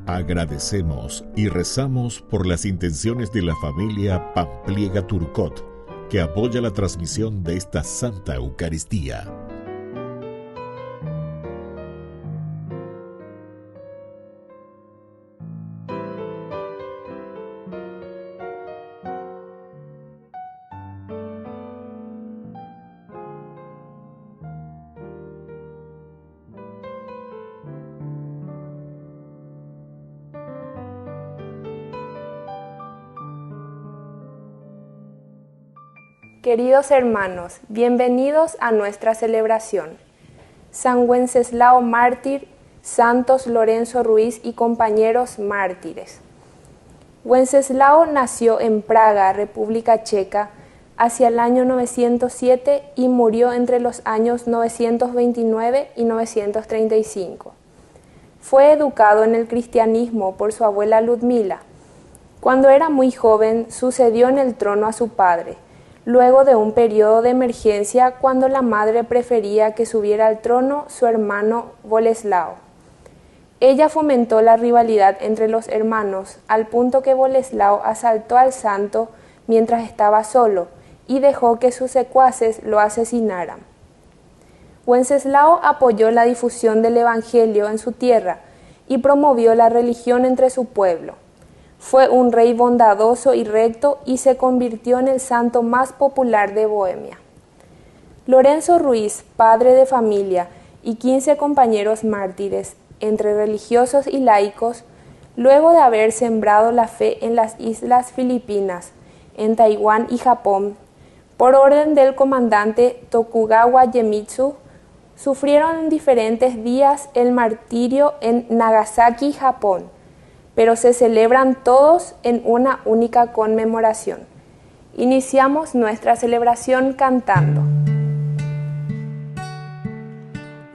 Agradecemos y rezamos por las intenciones de la familia Pampliega Turcot, que apoya la transmisión de esta Santa Eucaristía. Queridos hermanos, bienvenidos a nuestra celebración. San Wenceslao mártir, santos Lorenzo Ruiz y compañeros mártires. Wenceslao nació en Praga, República Checa, hacia el año 907 y murió entre los años 929 y 935. Fue educado en el cristianismo por su abuela Ludmila. Cuando era muy joven, sucedió en el trono a su padre, luego de un periodo de emergencia cuando la madre prefería que subiera al trono su hermano Boleslao. Ella fomentó la rivalidad entre los hermanos al punto que Boleslao asaltó al santo mientras estaba solo y dejó que sus secuaces lo asesinaran. Wenceslao apoyó la difusión del evangelio en su tierra y promovió la religión entre su pueblo. Fue un rey bondadoso y recto y se convirtió en el santo más popular de Bohemia. Lorenzo Ruiz, padre de familia, y 15 compañeros mártires, entre religiosos y laicos, luego de haber sembrado la fe en las islas Filipinas, en Taiwán y Japón, por orden del comandante Tokugawa Iemitsu, sufrieron en diferentes días el martirio en Nagasaki, Japón, pero se celebran todos en una única conmemoración. Iniciamos nuestra celebración cantando.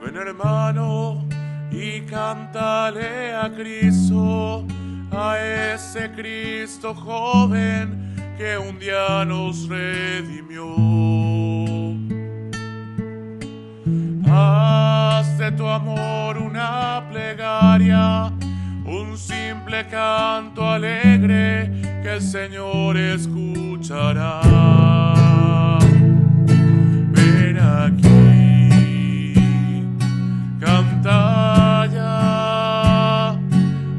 Ven hermano y cántale a Cristo, a ese Cristo joven que un día nos redimió. Haz de tu amor una plegaria, un simple canto alegre que el Señor escuchará. Ven aquí, canta ya,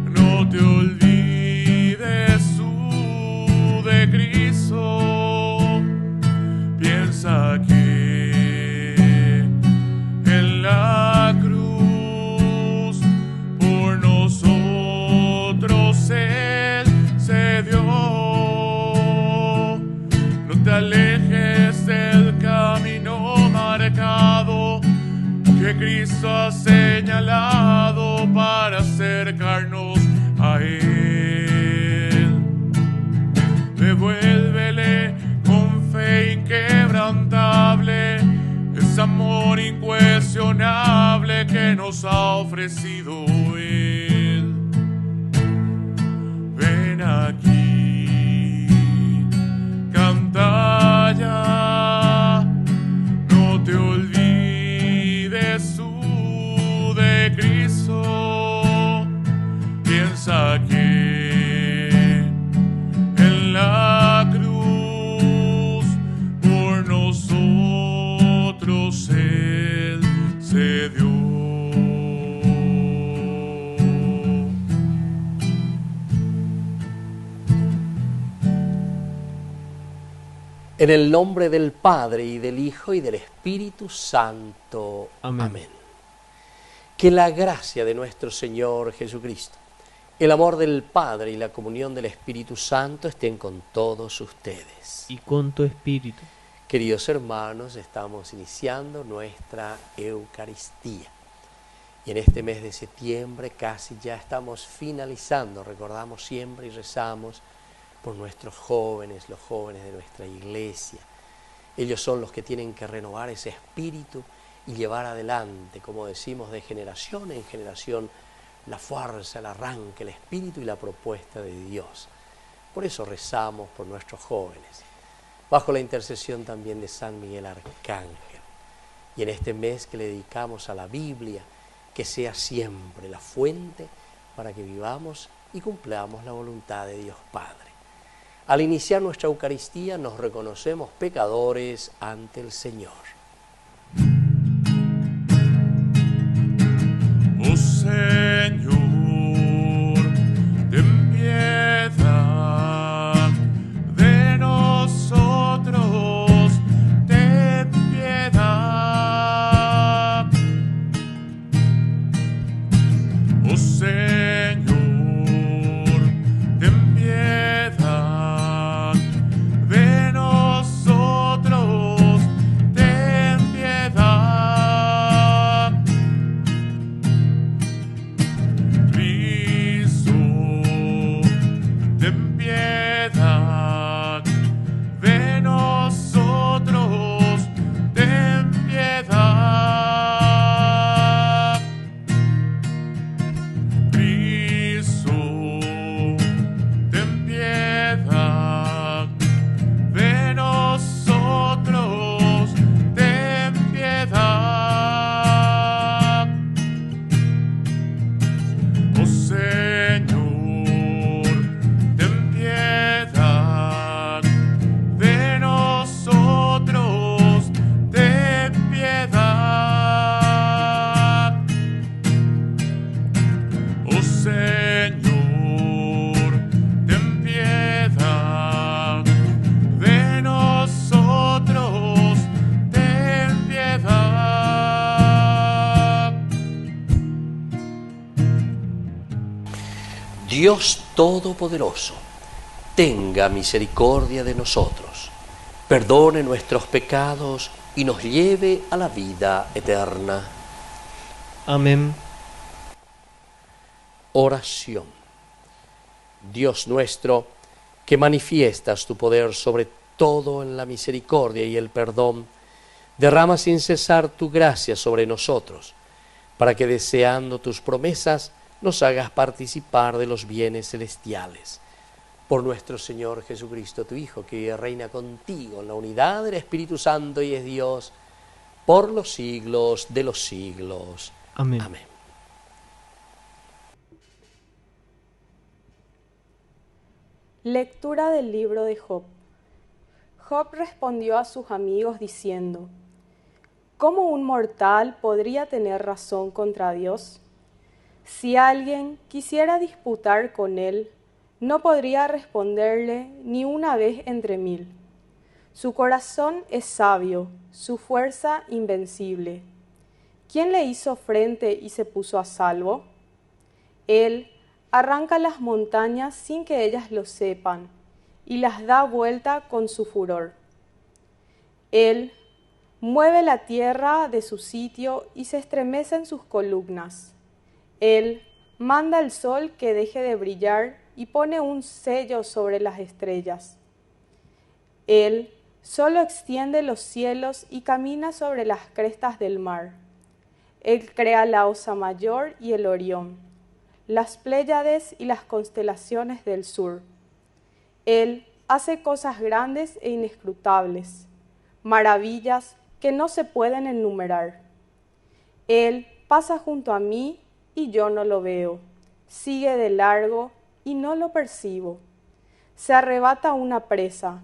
no te olvides tú de Cristo. Piensa que en la cruz por nosotros Él se dio. No te alejes del camino marcado que Cristo ha señalado para acercarnos a Él. Devuélvele con fe inquebrantable ese amor incuestionable que nos ha ofrecido Él. Ven aquí, canta ya, no te olvides tú de Cristo. Piensa que en la cruz por nosotros Él se dio. En el nombre del Padre, y del Hijo, y del Espíritu Santo. Amén. Que la gracia de nuestro Señor Jesucristo, el amor del Padre y la comunión del Espíritu Santo estén con todos ustedes. Y con tu espíritu. Queridos hermanos, estamos iniciando nuestra Eucaristía. Y en este mes de septiembre casi ya estamos finalizando. Recordamos siempre y rezamos por nuestros jóvenes, los jóvenes de nuestra iglesia. Ellos son los que tienen que renovar ese espíritu y llevar adelante, como decimos, de generación en generación, la fuerza, el arranque, el espíritu y la propuesta de Dios. Por eso rezamos por nuestros jóvenes, bajo la intercesión también de San Miguel Arcángel. Y en este mes que le dedicamos a la Biblia, que sea siempre la fuente para que vivamos y cumplamos la voluntad de Dios Padre. Al iniciar nuestra Eucaristía nos reconocemos pecadores ante el Señor. Oh Señor, ten piedad de nosotros, ten piedad. Oh Señor, ten piedad de nosotros, ten piedad. Cristo, ten piedad de nosotros, ten piedad. Cristo, ten piedad de nosotros, ten piedad. Oh Señor, ten piedad de nosotros, ten piedad. Oh Señor, ten piedad de nosotros, ten piedad. Dios Todopoderoso, tenga misericordia de nosotros, perdone nuestros pecados y nos lleve a la vida eterna. Amén. Oración. Dios nuestro, que manifiestas tu poder sobre todo en la misericordia y el perdón, derrama sin cesar tu gracia sobre nosotros, para que deseando tus promesas nos hagas participar de los bienes celestiales. Por nuestro Señor Jesucristo, tu Hijo, que vive y reina contigo en la unidad del Espíritu Santo y es Dios, por los siglos de los siglos. Amén. Amén. Lectura del libro de Job. Job respondió a sus amigos diciendo: ¿Cómo un mortal podría tener razón contra Dios? Si alguien quisiera disputar con él, no podría responderle ni una vez entre 1000. Su corazón es sabio, su fuerza invencible. ¿Quién le hizo frente y se puso a salvo? Él arranca las montañas sin que ellas lo sepan, y las da vuelta con su furor. Él mueve la tierra de su sitio y se estremecen sus columnas. Él manda al sol que deje de brillar y pone un sello sobre las estrellas. Él solo extiende los cielos y camina sobre las crestas del mar. Él crea la Osa Mayor y el Orión, las Pléyades y las constelaciones del sur. Él hace cosas grandes e inescrutables, maravillas que no se pueden enumerar. Él pasa junto a mí y yo no lo veo, sigue de largo y no lo percibo. Se arrebata una presa.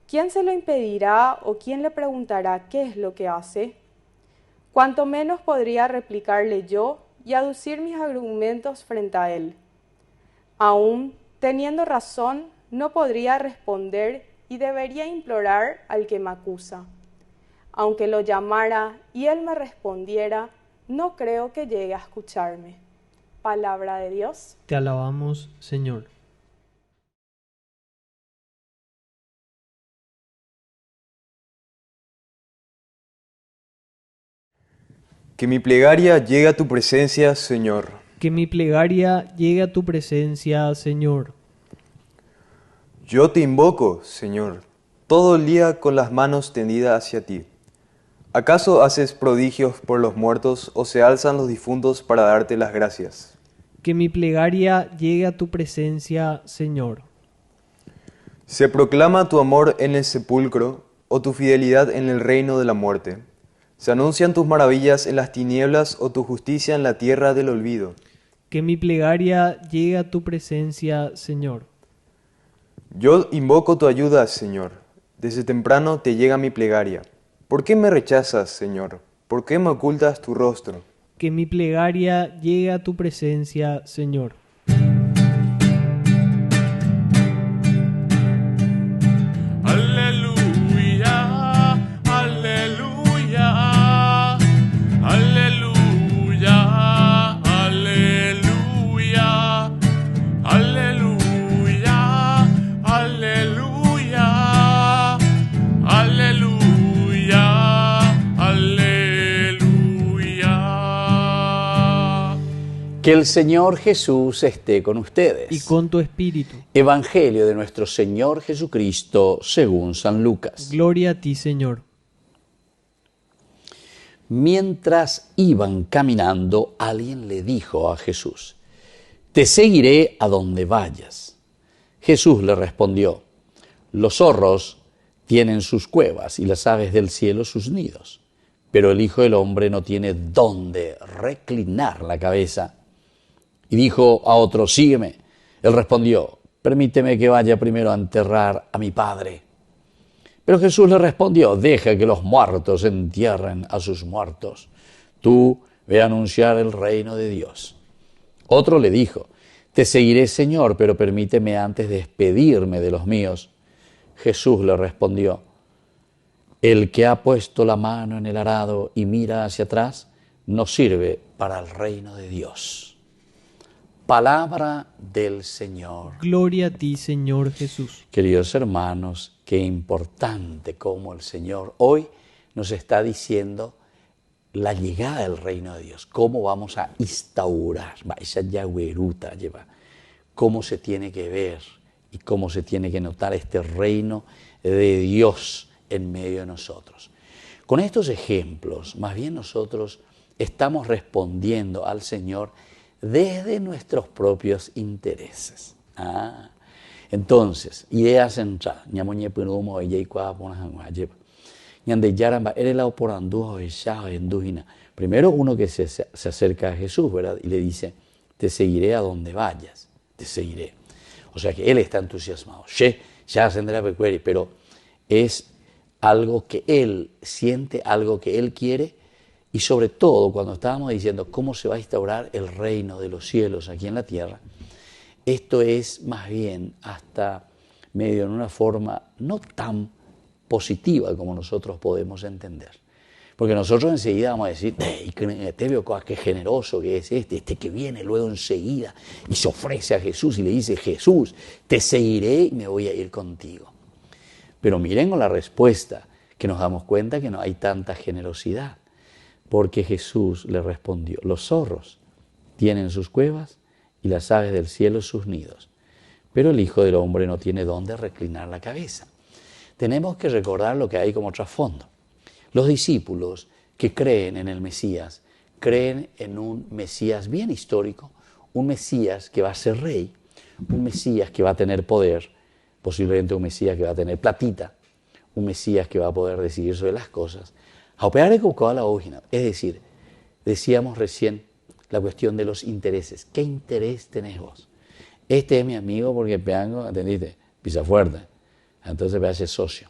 ¿Quién se lo impedirá o quién le preguntará qué es lo que hace? Cuanto menos podría replicarle yo y aducir mis argumentos frente a él. Aún teniendo razón, no podría responder y debería implorar al que me acusa. Aunque lo llamara y él me respondiera, no creo que llegue a escucharme. Palabra de Dios. Te alabamos, Señor. Que mi plegaria llegue a tu presencia, Señor. Que mi plegaria llegue a tu presencia, Señor. Yo te invoco, Señor, todo el día con las manos tendidas hacia ti. ¿Acaso haces prodigios por los muertos o se alzan los difuntos para darte las gracias? Que mi plegaria llegue a tu presencia, Señor. ¿Se proclama tu amor en el sepulcro o tu fidelidad en el reino de la muerte? ¿Se anuncian tus maravillas en las tinieblas o tu justicia en la tierra del olvido? Que mi plegaria llegue a tu presencia, Señor. Yo invoco tu ayuda, Señor. Desde temprano te llega mi plegaria. ¿Por qué me rechazas, Señor? ¿Por qué me ocultas tu rostro? Que mi plegaria llegue a tu presencia, Señor. Aleluya, aleluya, aleluya, aleluya, aleluya, aleluya, aleluya, aleluya. Que el Señor Jesús esté con ustedes. Y con tu espíritu. Evangelio de nuestro Señor Jesucristo según San Lucas. Gloria a ti, Señor. Mientras iban caminando, alguien le dijo a Jesús: «Te seguiré a donde vayas». Jesús le respondió: «Los zorros tienen sus cuevas y las aves del cielo sus nidos, pero el Hijo del Hombre no tiene dónde reclinar la cabeza». Y dijo a otro: «Sígueme». Él respondió: «Permíteme que vaya primero a enterrar a mi padre». Pero Jesús le respondió: «Deja que los muertos entierren a sus muertos. Tú ve a anunciar el reino de Dios». Otro le dijo: «Te seguiré, Señor, pero permíteme antes despedirme de los míos». Jesús le respondió: «El que ha puesto la mano en el arado y mira hacia atrás, no sirve para el reino de Dios». Palabra del Señor. Gloria a ti, Señor Jesús. Queridos hermanos, qué importante como el Señor hoy nos está diciendo la llegada del reino de Dios, cómo vamos a instaurar, esa yagüeruta lleva, cómo se tiene que ver y cómo se tiene que notar este reino de Dios en medio de nosotros. Con estos ejemplos, más bien nosotros estamos respondiendo al Señor desde nuestros propios intereses. Entonces, idea central. Primero uno que se acerca a Jesús, ¿verdad? Y le dice: te seguiré a donde vayas, te seguiré. O sea que él está entusiasmado. Pero es algo que él siente, algo que él quiere. Y sobre todo, cuando estábamos diciendo cómo se va a instaurar el reino de los cielos aquí en la tierra, esto es más bien hasta medio en una forma no tan positiva como nosotros podemos entender. Porque nosotros enseguida vamos a decir: te veo qué generoso que es este que viene luego enseguida y se ofrece a Jesús y le dice: Jesús, te seguiré y me voy a ir contigo. Pero miren con la respuesta, que nos damos cuenta que no hay tanta generosidad. Porque Jesús le respondió: los zorros tienen sus cuevas y las aves del cielo sus nidos, pero el Hijo del Hombre no tiene dónde reclinar la cabeza. Tenemos que recordar lo que hay como trasfondo. Los discípulos que creen en el Mesías, creen en un Mesías bien histórico, un Mesías que va a ser rey, un Mesías que va a tener poder, posiblemente un Mesías que va a tener platita, un Mesías que va a poder decidir sobre las cosas. Es decir, decíamos recién la cuestión de los intereses. ¿Qué interés tenés vos? Este es mi amigo porque peango, ¿entendiste? Pisa fuerte. Entonces me hace socio.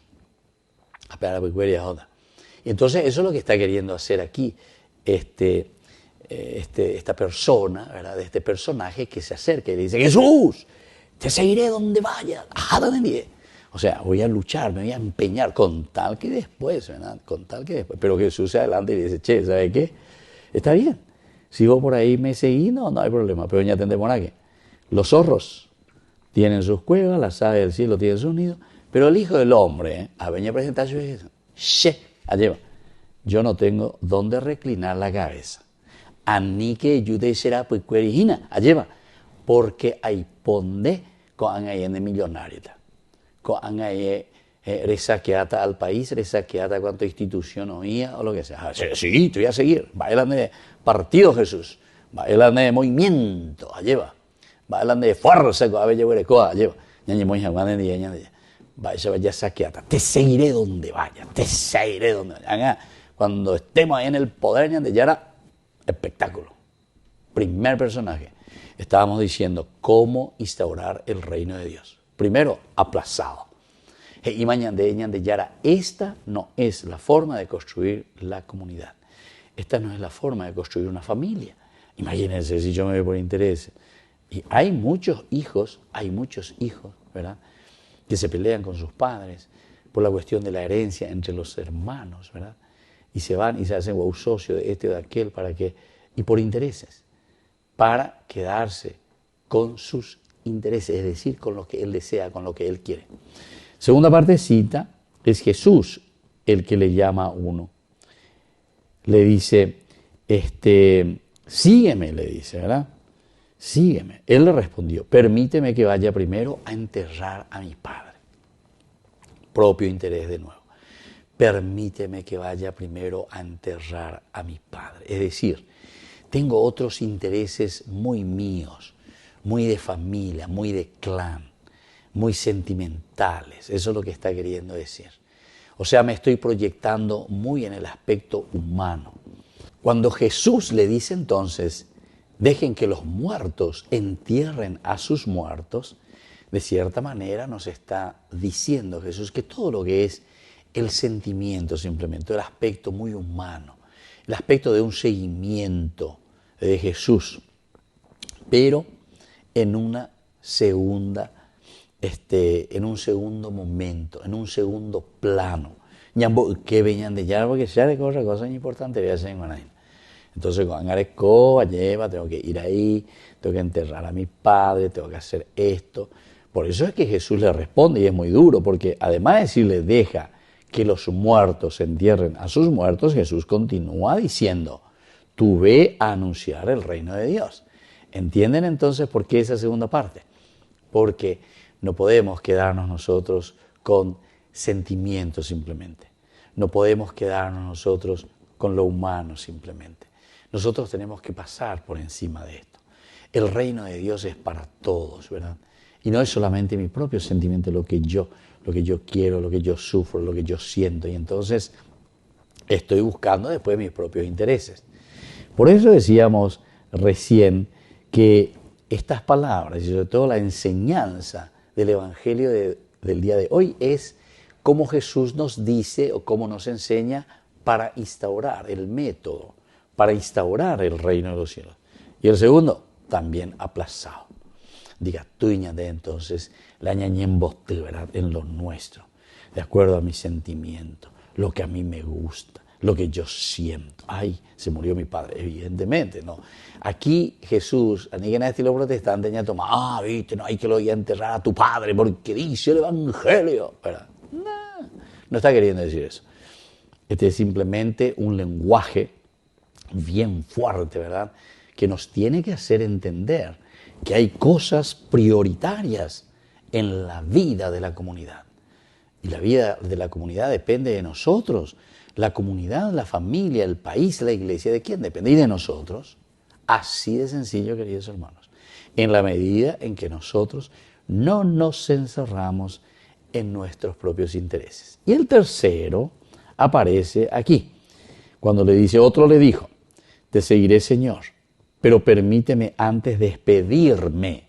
Y entonces eso es lo que está queriendo hacer aquí esta persona, ¿verdad? Este personaje que se acerca y le dice: Jesús, te seguiré donde vayas. O sea, voy a luchar, me voy a empeñar con tal que después, ¿verdad? Con tal que después. Pero Jesús se adelanta y dice: che, ¿sabe qué? Está bien. Si vos por ahí me seguís, no hay problema. Pero ya entendemos que los zorros tienen sus cuevas, las aves del cielo tienen sus nidos, pero el Hijo del Hombre, a venir a presentar su hijo, yo no tengo dónde reclinar la cabeza. Ani que ayude será pues cuerijina, porque hay ponde con ahí en de millonario. Con ahí resaqueata al país, resaqueata cuánta institución oía o lo que sea. Sí, te voy a seguir. Bailan de partido Jesús, bailan de movimiento, bailan de fuerza, te seguiré donde vaya, te seguiré donde vaya. Cuando estemos ahí en el poder, ya era espectáculo. Primer personaje. Estábamos diciendo cómo instaurar el reino de Dios. Primero, aplazado. Y mañana de Yara, esta no es la forma de construir la comunidad. Esta no es la forma de construir una familia. Imagínense si yo me voy por interés. Y hay muchos hijos, ¿verdad?, que se pelean con sus padres por la cuestión de la herencia entre los hermanos, ¿verdad? Y se van y se hacen socio de este o de aquel, ¿para qué? Y por intereses, para quedarse con sus intereses, es decir, con lo que él desea, con lo que él quiere. Segunda partecita, es Jesús el que le llama a uno. Le dice, sígueme, le dice, ¿verdad? Sígueme. Él le respondió, permíteme que vaya primero a enterrar a mi padre. Propio interés de nuevo. Permíteme que vaya primero a enterrar a mi padre. Es decir, tengo otros intereses muy míos, muy de familia, muy de clan, muy sentimentales. Eso es lo que está queriendo decir. O sea, me estoy proyectando muy en el aspecto humano. Cuando Jesús le dice entonces, dejen que los muertos entierren a sus muertos, de cierta manera nos está diciendo Jesús que todo lo que es el sentimiento simplemente, el aspecto muy humano, el aspecto de un seguimiento de Jesús, pero en una segunda, en un segundo momento, en un segundo plano. Que venían de ya, porque ya de otra cosa importante voy a hacer en Guanaín. Entonces, cuando Areco, lleva, tengo que ir ahí, tengo que enterrar a mi padre, tengo que hacer esto. Por eso es que Jesús le responde y es muy duro, porque además de decirle, deja que los muertos entierren a sus muertos, Jesús continúa diciendo, tú ve a anunciar el reino de Dios. ¿Entienden entonces por qué esa segunda parte? Porque no podemos quedarnos nosotros con sentimientos simplemente. No podemos quedarnos nosotros con lo humano simplemente. Nosotros tenemos que pasar por encima de esto. El reino de Dios es para todos, ¿verdad? Y no es solamente mi propio sentimiento, lo que yo quiero, lo que yo sufro, lo que yo siento. Y entonces estoy buscando después mis propios intereses. Por eso decíamos recién que estas palabras, y sobre todo la enseñanza del Evangelio del día de hoy, es cómo Jesús nos dice o cómo nos enseña para instaurar el método, para instaurar el reino de los cielos. Y el segundo, también aplazado. Diga, tú ñade entonces, la ñañen bote, ¿verdad?, en lo nuestro, de acuerdo a mis sentimientos, lo que a mí me gusta, lo que yo siento. Ay, se murió mi padre, evidentemente, ¿no? Aquí Jesús, a ningún estilo protestante, ya toma, viste, no hay que lo ir a enterrar a tu padre porque dice el Evangelio, ¿verdad? No está queriendo decir eso. Este es simplemente un lenguaje bien fuerte, ¿verdad?, que nos tiene que hacer entender que hay cosas prioritarias en la vida de la comunidad. Y la vida de la comunidad depende de nosotros. La comunidad, la familia, el país, la iglesia, ¿de quién depende? Y de nosotros. Así de sencillo, queridos hermanos. En la medida en que nosotros no nos encerramos en nuestros propios intereses. Y el tercero aparece aquí, cuando le dice, otro le dijo, te seguiré, Señor, pero permíteme antes despedirme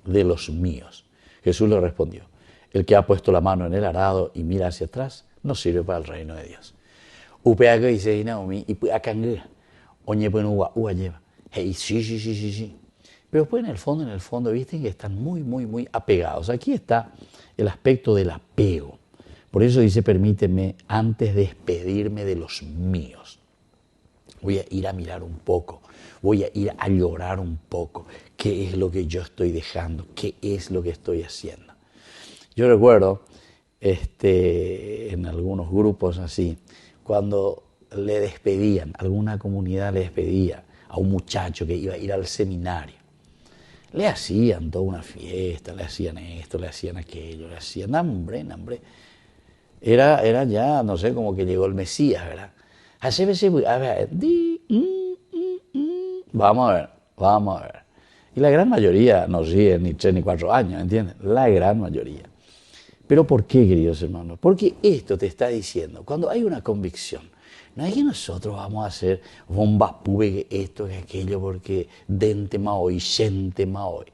de los míos. Jesús le respondió, el que ha puesto la mano en el arado y mira hacia atrás, no sirve para el reino de Dios. Upeaga dice Naomi, y acanga, oñe pues ua lleva. Hey, sí. Pero pues en el fondo, visten que están muy apegados. Aquí está el aspecto del apego. Por eso dice, permíteme antes despedirme de los míos. Voy a ir a mirar un poco, voy a ir a llorar un poco. ¿Qué es lo que yo estoy dejando? ¿Qué es lo que estoy haciendo? Yo recuerdo en algunos grupos así, cuando le despedían, alguna comunidad le despedía a un muchacho que iba a ir al seminario. Le hacían toda una fiesta, le hacían esto, le hacían aquello, le hacían hambre. Era ya, no sé, como que llegó el Mesías, ¿verdad? Vamos a ver. Y la gran mayoría no sigue ni 3 ni 4 años, ¿entiendes? La gran mayoría. ¿Pero por qué, queridos hermanos? Porque esto te está diciendo, cuando hay una convicción, No es que nosotros vamos a hacer bomba pube, que esto, que aquello, porque dente ma hoy, gente ma hoy.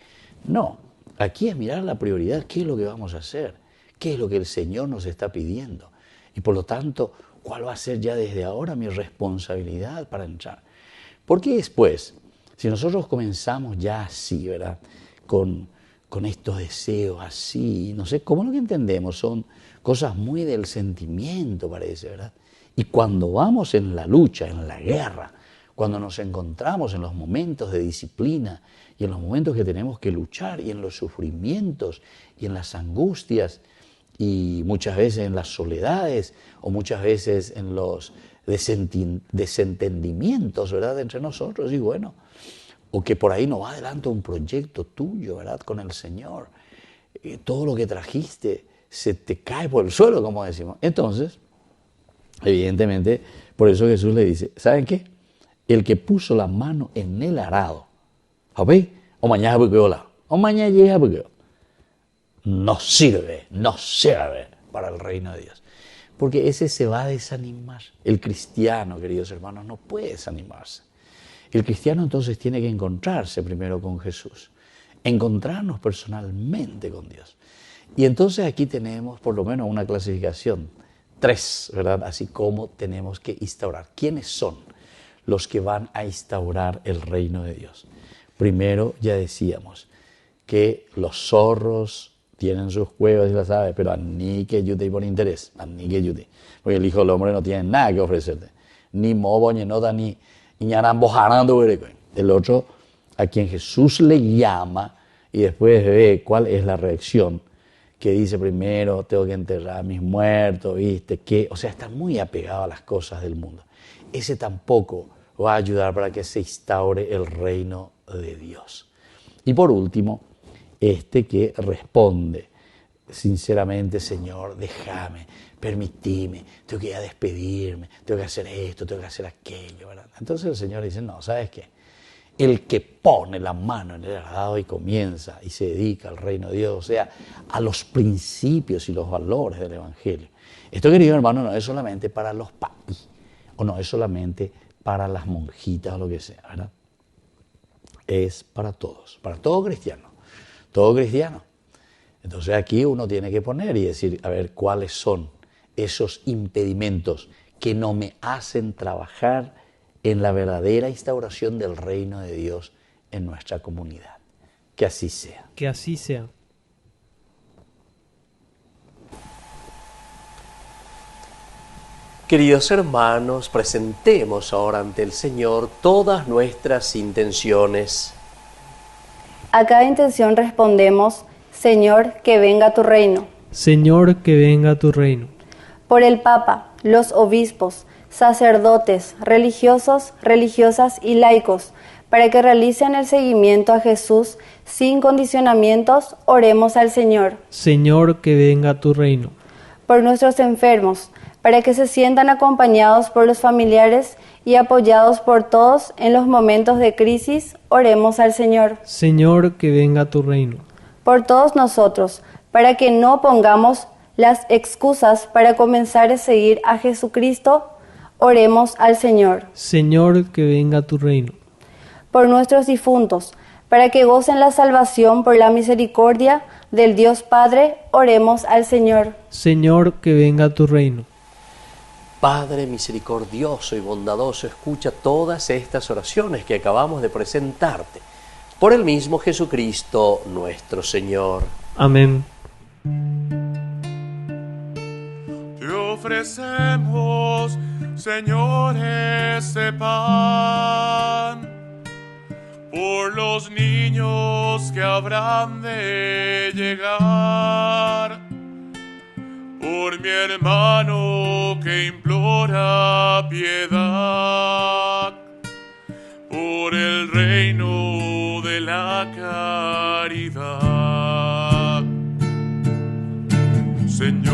No, aquí es mirar la prioridad, qué es lo que vamos a hacer, qué es lo que el Señor nos está pidiendo. Y por lo tanto, ¿cuál va a ser ya desde ahora mi responsabilidad para entrar? Porque después, si nosotros comenzamos ya así, ¿verdad? Con estos deseos así, no sé, ¿cómo lo que entendemos? Son cosas muy del sentimiento, parece, ¿verdad? Y cuando vamos en la lucha, en la guerra, cuando nos encontramos en los momentos de disciplina y en los momentos que tenemos que luchar y en los sufrimientos y en las angustias y muchas veces en las soledades o muchas veces en los desentendimientos, ¿verdad?, entre nosotros, y bueno, o que por ahí no va adelante un proyecto tuyo, ¿verdad?, con el Señor, todo lo que trajiste se te cae por el suelo, como decimos. Entonces, evidentemente, por eso Jesús le dice, ¿saben qué? El que puso la mano en el arado, ¿sabéis? O mañana o mañana llega no sirve para el reino de Dios. Porque ese se va a desanimar. El cristiano, queridos hermanos, no puede desanimarse. El cristiano entonces tiene que encontrarse primero con Jesús, encontrarnos personalmente con Dios. Y entonces aquí tenemos por lo menos una clasificación, 3, ¿verdad? Así como tenemos que instaurar. ¿Quiénes son los que van a instaurar el reino de Dios? Primero, ya decíamos que los zorros tienen sus cuevas y las aves, pero a ni que yute por interés, a ni que yute. Porque el Hijo del Hombre no tiene nada que ofrecerte. Ni mobo, ni nota, ni ñarambo jarando. El otro, a quien Jesús le llama y después ve cuál es la reacción, que dice primero, tengo que enterrar a mis muertos, ¿viste? Que, o sea, está muy apegado a las cosas del mundo. Ese tampoco va a ayudar para que se instaure el reino de Dios. Y por último, este que responde sinceramente, Señor, déjame, permitime, tengo que ir a despedirme, tengo que hacer esto, tengo que hacer aquello, ¿verdad? Entonces el Señor dice, no, ¿sabes qué? El que pone la mano en el arado y comienza y se dedica al reino de Dios, o sea, a los principios y los valores del Evangelio. Esto, querido hermano, no es solamente para los país, o no es solamente para las monjitas o lo que sea, ¿verdad? Es para todos, para todo cristiano, todo cristiano. Entonces aquí uno tiene que poner y decir, a ver, ¿cuáles son esos impedimentos que no me hacen trabajar en la verdadera instauración del reino de Dios en nuestra comunidad? Que así sea. Que así sea. Queridos hermanos, presentemos ahora ante el Señor todas nuestras intenciones. A cada intención respondemos, Señor, que venga tu reino. Señor, que venga tu reino. Por el Papa, los obispos, sacerdotes, religiosos, religiosas y laicos, para que realicen el seguimiento a Jesús sin condicionamientos, oremos al Señor. Señor, que venga tu reino. Por nuestros enfermos, para que se sientan acompañados por los familiares y apoyados por todos en los momentos de crisis, oremos al Señor. Señor, que venga tu reino. Por todos nosotros, para que no pongamos las excusas para comenzar a seguir a Jesucristo, oremos al Señor. Señor, que venga tu reino. Por nuestros difuntos, para que gocen la salvación por la misericordia del Dios Padre, oremos al Señor. Señor, que venga tu reino. Padre misericordioso y bondadoso, escucha todas estas oraciones que acabamos de presentarte. Por el mismo Jesucristo nuestro Señor. Amén. Te ofrecemos, Señor, ese pan por los niños que habrán de llegar, por mi hermano que implora piedad, por el reino de la caridad. Señor,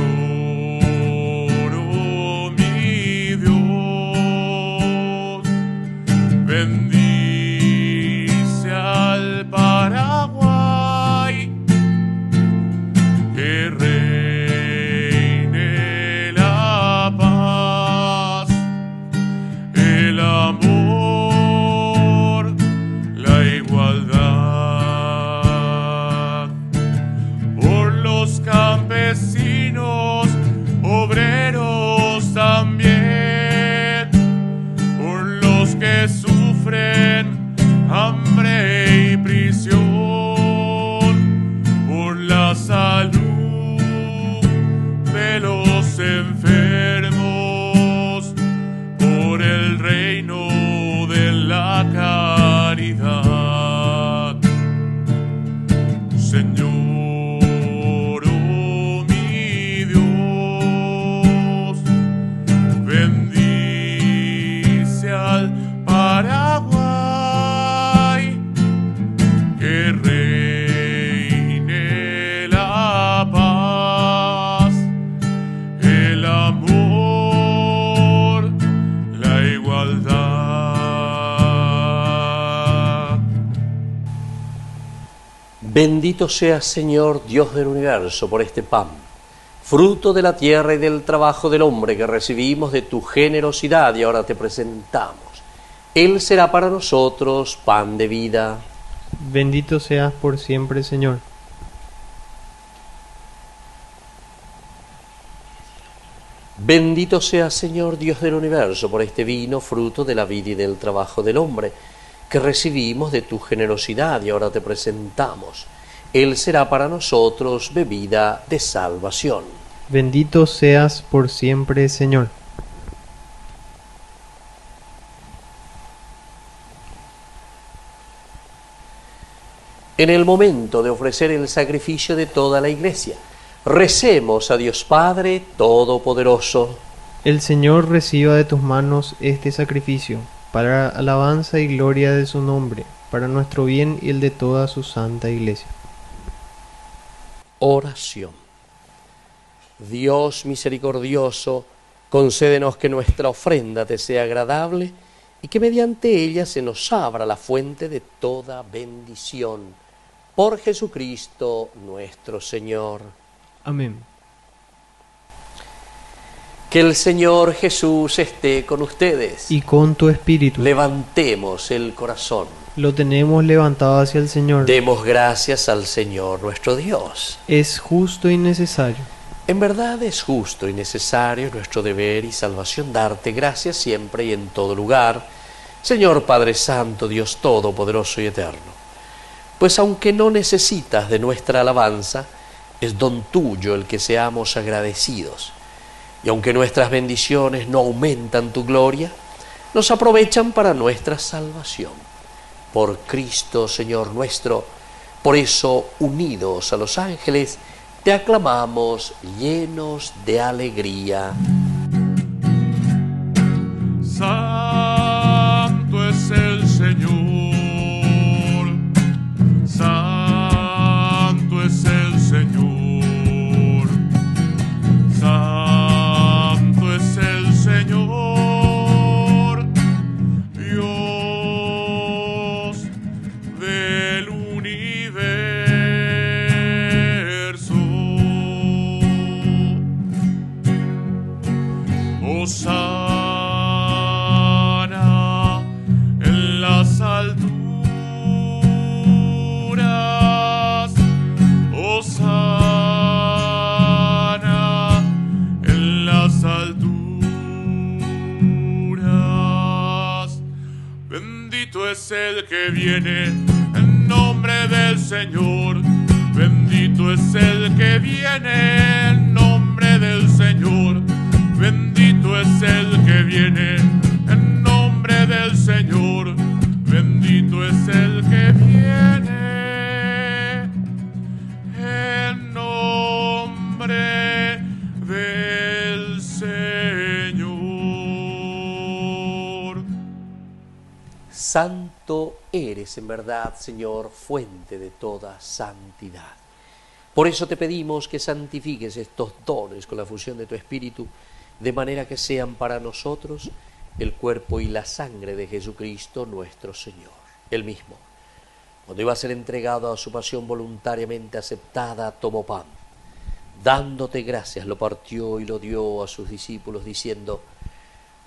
oh mi Dios, bendice al Paraguay, que reine la paz de los enfermos, por el reino de la caridad. Señor, oh mi Dios, bendice al Paraguay, que reine la paz, el amor, la igualdad. Bendito seas, Señor, Dios del universo, por este pan, fruto de la tierra y del trabajo del hombre que recibimos de tu generosidad y ahora te presentamos. Él será para nosotros pan de vida. Bendito seas por siempre, Señor. Bendito seas, Señor, Dios del universo, por este vino, fruto de la vida y del trabajo del hombre, que recibimos de tu generosidad y ahora te presentamos. Él será para nosotros bebida de salvación. Bendito seas por siempre, Señor. En el momento de ofrecer el sacrificio de toda la Iglesia, recemos a Dios Padre Todopoderoso. El Señor reciba de tus manos este sacrificio, para alabanza y gloria de su nombre, para nuestro bien y el de toda su santa Iglesia. Oración. Dios misericordioso, concédenos que nuestra ofrenda te sea agradable y que mediante ella se nos abra la fuente de toda bendición. Por Jesucristo nuestro Señor. Amén. Que el Señor Jesús esté con ustedes. Y con tu espíritu. Levantemos el corazón. Lo tenemos levantado hacia el Señor. Demos gracias al Señor nuestro Dios. Es justo y necesario. En verdad es justo y necesario, nuestro deber y salvación, darte gracias siempre y en todo lugar, Señor Padre Santo, Dios Todopoderoso y Eterno. Pues aunque no necesitas de nuestra alabanza, es don tuyo el que seamos agradecidos. Y aunque nuestras bendiciones no aumentan tu gloria, nos aprovechan para nuestra salvación. Por Cristo, Señor nuestro, por eso, unidos a los ángeles, te aclamamos llenos de alegría. Santo es el Señor, santo es el Señor, santo es el Señor, Dios del universo. Hosana en las alturas, hosana en las alturas. Bendito es el que viene en nombre del Señor. Bendito es el que viene en nombre del Señor. Bendito es el que viene en nombre del Señor. Bendito es el que viene en nombre del Señor. Santo eres en verdad, Señor, fuente de toda santidad. Por eso te pedimos que santifiques estos dones con la fusión de tu Espíritu, de manera que sean para nosotros el cuerpo y la sangre de Jesucristo nuestro Señor. Él mismo, cuando iba a ser entregado a su pasión voluntariamente aceptada, tomó pan. Dándote gracias, lo partió y lo dio a sus discípulos, diciendo: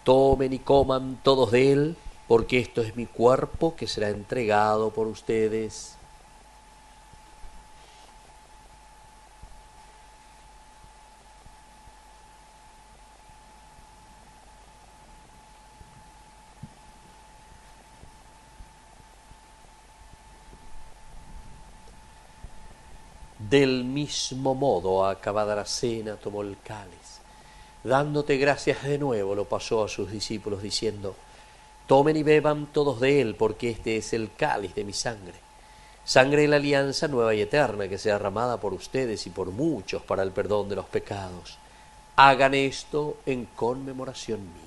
tomen y coman todos de él, porque esto es mi cuerpo que será entregado por ustedes. Del mismo modo, acabada la cena, tomó el cáliz. Dándote gracias de nuevo, lo pasó a sus discípulos, diciendo: tomen y beban todos de él, porque este es el cáliz de mi sangre. Sangre de la alianza nueva y eterna, que sea derramada por ustedes y por muchos para el perdón de los pecados. Hagan esto en conmemoración mía.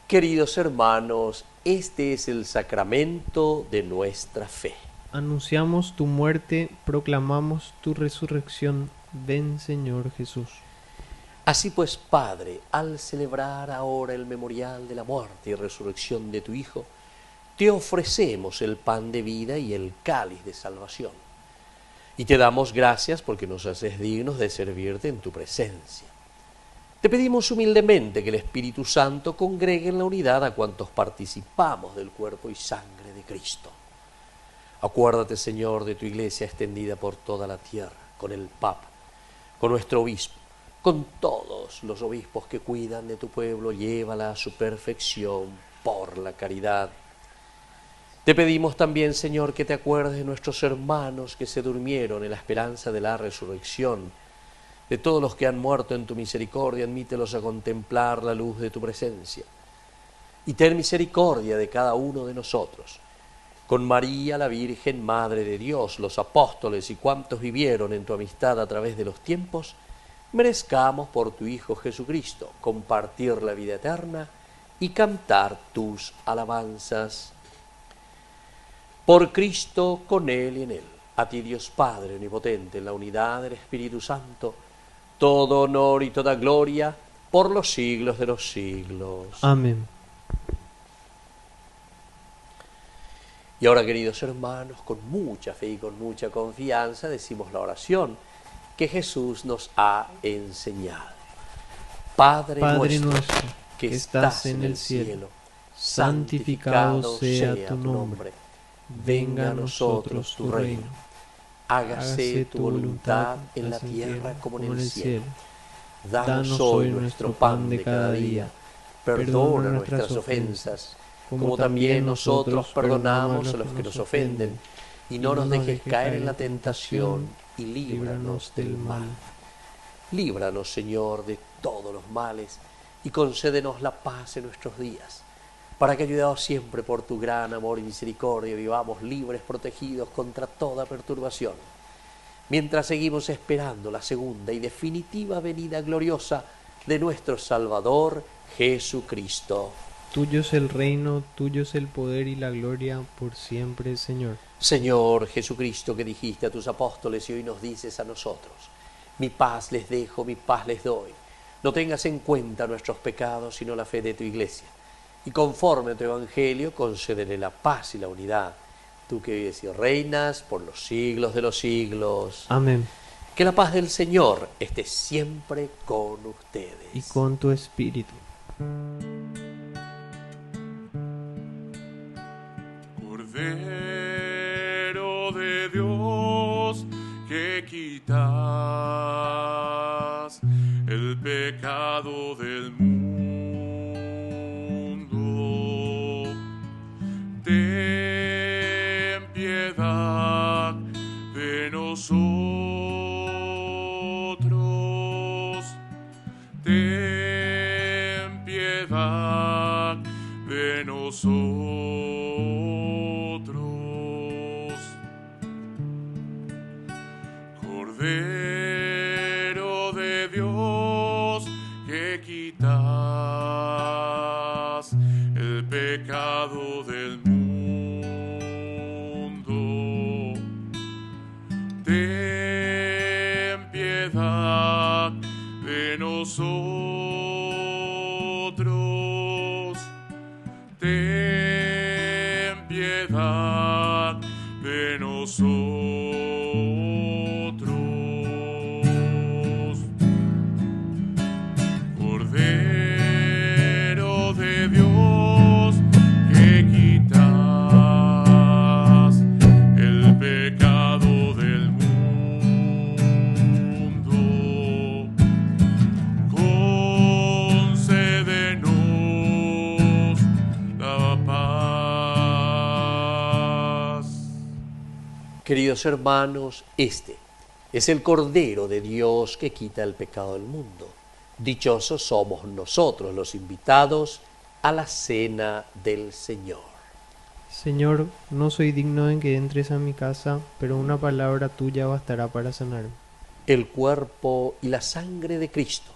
Queridos hermanos, este es el sacramento de nuestra fe. Anunciamos tu muerte, proclamamos tu resurrección. Ven, Señor Jesús. Así pues, Padre, al celebrar ahora el memorial de la muerte y resurrección de tu Hijo, te ofrecemos el pan de vida y el cáliz de salvación. Y te damos gracias porque nos haces dignos de servirte en tu presencia. Te pedimos humildemente que el Espíritu Santo congregue en la unidad a cuantos participamos del cuerpo y sangre de Cristo. Acuérdate, Señor, de tu Iglesia extendida por toda la tierra, con el Papa, con nuestro obispo, con todos los obispos que cuidan de tu pueblo, llévala a su perfección por la caridad. Te pedimos también, Señor, que te acuerdes de nuestros hermanos que se durmieron en la esperanza de la resurrección. De todos los que han muerto en tu misericordia, admítelos a contemplar la luz de tu presencia. Y ten misericordia de cada uno de nosotros. Con María, la Virgen, Madre de Dios, los apóstoles y cuantos vivieron en tu amistad a través de los tiempos, merezcamos por tu Hijo Jesucristo compartir la vida eterna y cantar tus alabanzas. Por Cristo, con Él y en Él, a ti Dios Padre omnipotente, en la unidad del Espíritu Santo, todo honor y toda gloria por los siglos de los siglos. Amén. Y ahora, queridos hermanos, con mucha fe y con mucha confianza decimos la oración que Jesús nos ha enseñado. Padre nuestro, que estás en el cielo, santificado sea tu nombre. Venga a nosotros tu reino. Hágase tu voluntad en la tierra como en el cielo. Danos hoy nuestro pan de cada día. Perdona nuestras ofensas, como también nosotros perdonamos a los que nos ofenden. Y no nos dejes caer en la tentación, y líbranos del mal. Líbranos, Señor, de todos los males, y concédenos la paz en nuestros días, para que, ayudados siempre por tu gran amor y misericordia, vivamos libres, protegidos contra toda perturbación, mientras seguimos esperando la segunda y definitiva venida gloriosa de nuestro Salvador Jesucristo. Tuyo es el reino, tuyo es el poder y la gloria por siempre, Señor. Señor Jesucristo, que dijiste a tus apóstoles y hoy nos dices a nosotros: mi paz les dejo, mi paz les doy. No tengas en cuenta nuestros pecados, sino la fe de tu Iglesia. Y conforme a tu Evangelio, concédele la paz y la unidad. Tú que vives y reinas por los siglos de los siglos. Amén. Que la paz del Señor esté siempre con ustedes. Y con tu espíritu. Cordero de Dios, que quitas el pecado del mundo, ten piedad de nosotros, ten piedad de nosotros. Cordero de Dios, que quitas el pecado del mundo, ten piedad de nosotros, ten piedad de nosotros. Cordero de Dios, que quitas Queridos hermanos, este es el Cordero de Dios que quita el pecado del mundo. Dichosos somos nosotros los invitados a la cena del Señor. Señor, no soy digno en que entres a mi casa, pero una palabra tuya bastará para sanarme. El cuerpo y la sangre de Cristo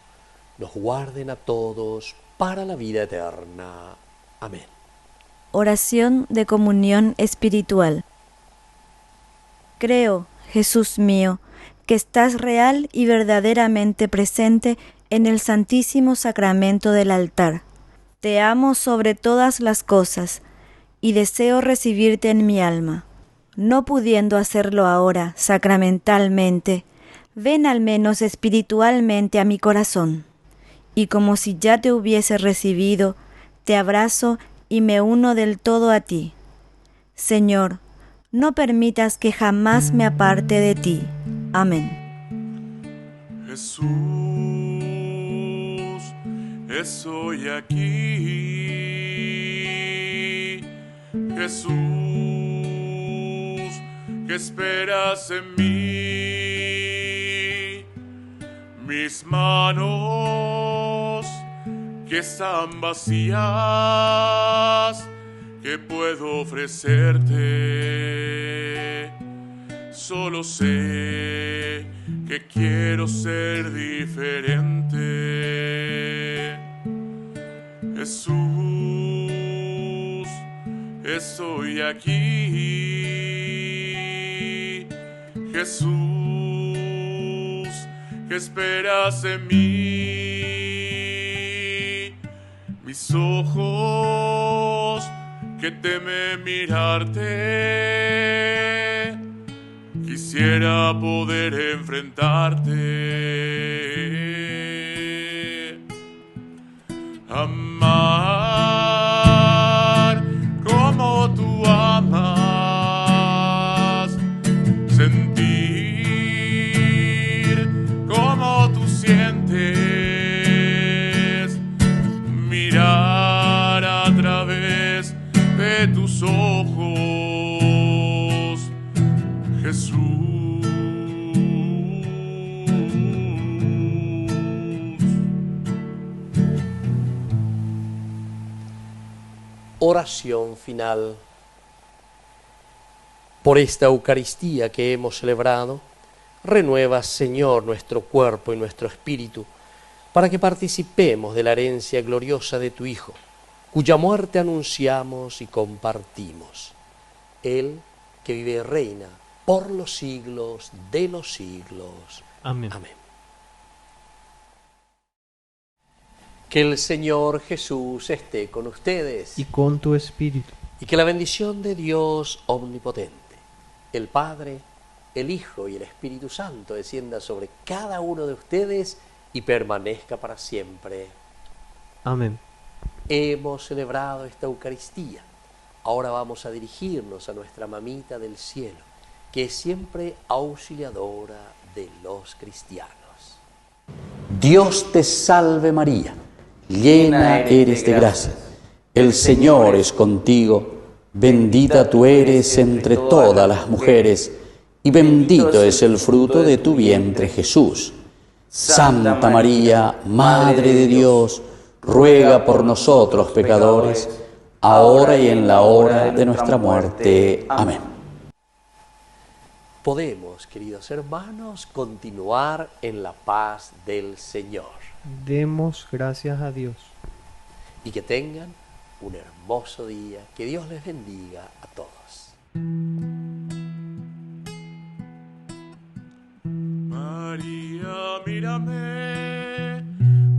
nos guarden a todos para la vida eterna. Amén. Oración de comunión espiritual. Creo, Jesús mío, que estás real y verdaderamente presente en el Santísimo Sacramento del altar. Te amo sobre todas las cosas y deseo recibirte en mi alma. No pudiendo hacerlo ahora sacramentalmente, ven al menos espiritualmente a mi corazón. Y como si ya te hubiese recibido, te abrazo y me uno del todo a ti. Señor, no permitas que jamás me aparte de ti. Amén. Jesús, estoy aquí. Jesús, ¿qué esperas en mí? Mis manos que están vacías, ¿qué puedo ofrecerte? Solo sé que quiero ser diferente. Jesús, estoy aquí. Jesús, ¿qué esperas en mí? Mis ojos que temen mirarte, quisiera poder enfrentarte. Amar como tú amas, sentir como tú sientes, mirar a través de tus ojos, Jesús. Oración final. Por esta Eucaristía que hemos celebrado, renueva, Señor, nuestro cuerpo y nuestro espíritu, para que participemos de la herencia gloriosa de tu Hijo, cuya muerte anunciamos y compartimos. Él que vive y reina por los siglos de los siglos. Amén. Amén. Que el Señor Jesús esté con ustedes. Y con tu espíritu. Y que la bendición de Dios omnipotente, el Padre, el Hijo y el Espíritu Santo descienda sobre cada uno de ustedes y permanezca para siempre. Amén. Hemos celebrado esta Eucaristía. Ahora vamos a dirigirnos a nuestra mamita del cielo, que es siempre auxiliadora de los cristianos. Dios te salve María, llena eres de gracia, el Señor es contigo, bendita tú eres entre todas las mujeres, y bendito es el fruto de tu vientre Jesús. Santa María, Madre de Dios, ruega por nosotros pecadores, ahora y en la hora de nuestra muerte. Amén. Podemos, queridos hermanos, continuar en la paz del Señor. Demos gracias a Dios. Y que tengan un hermoso día. Que Dios les bendiga a todos. María, mírame,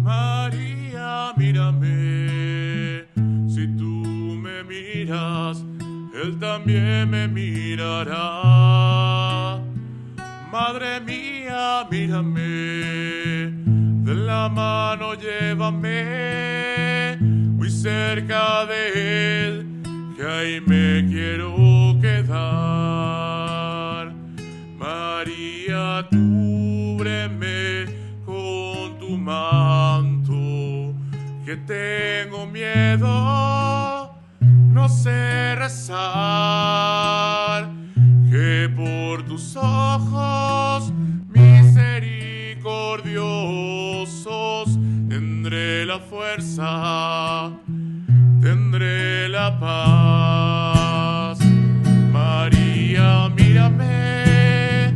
María, mírame, si tú me miras, Él también me mirará. Madre mía, mírame, de la mano llévame, muy cerca de Él, que ahí me quiero quedar. María, cúbreme con tu manto, que tengo miedo, no sé rezar, que por tus ojos misericordiosos, tendré la fuerza, tendré la paz. María, mírame,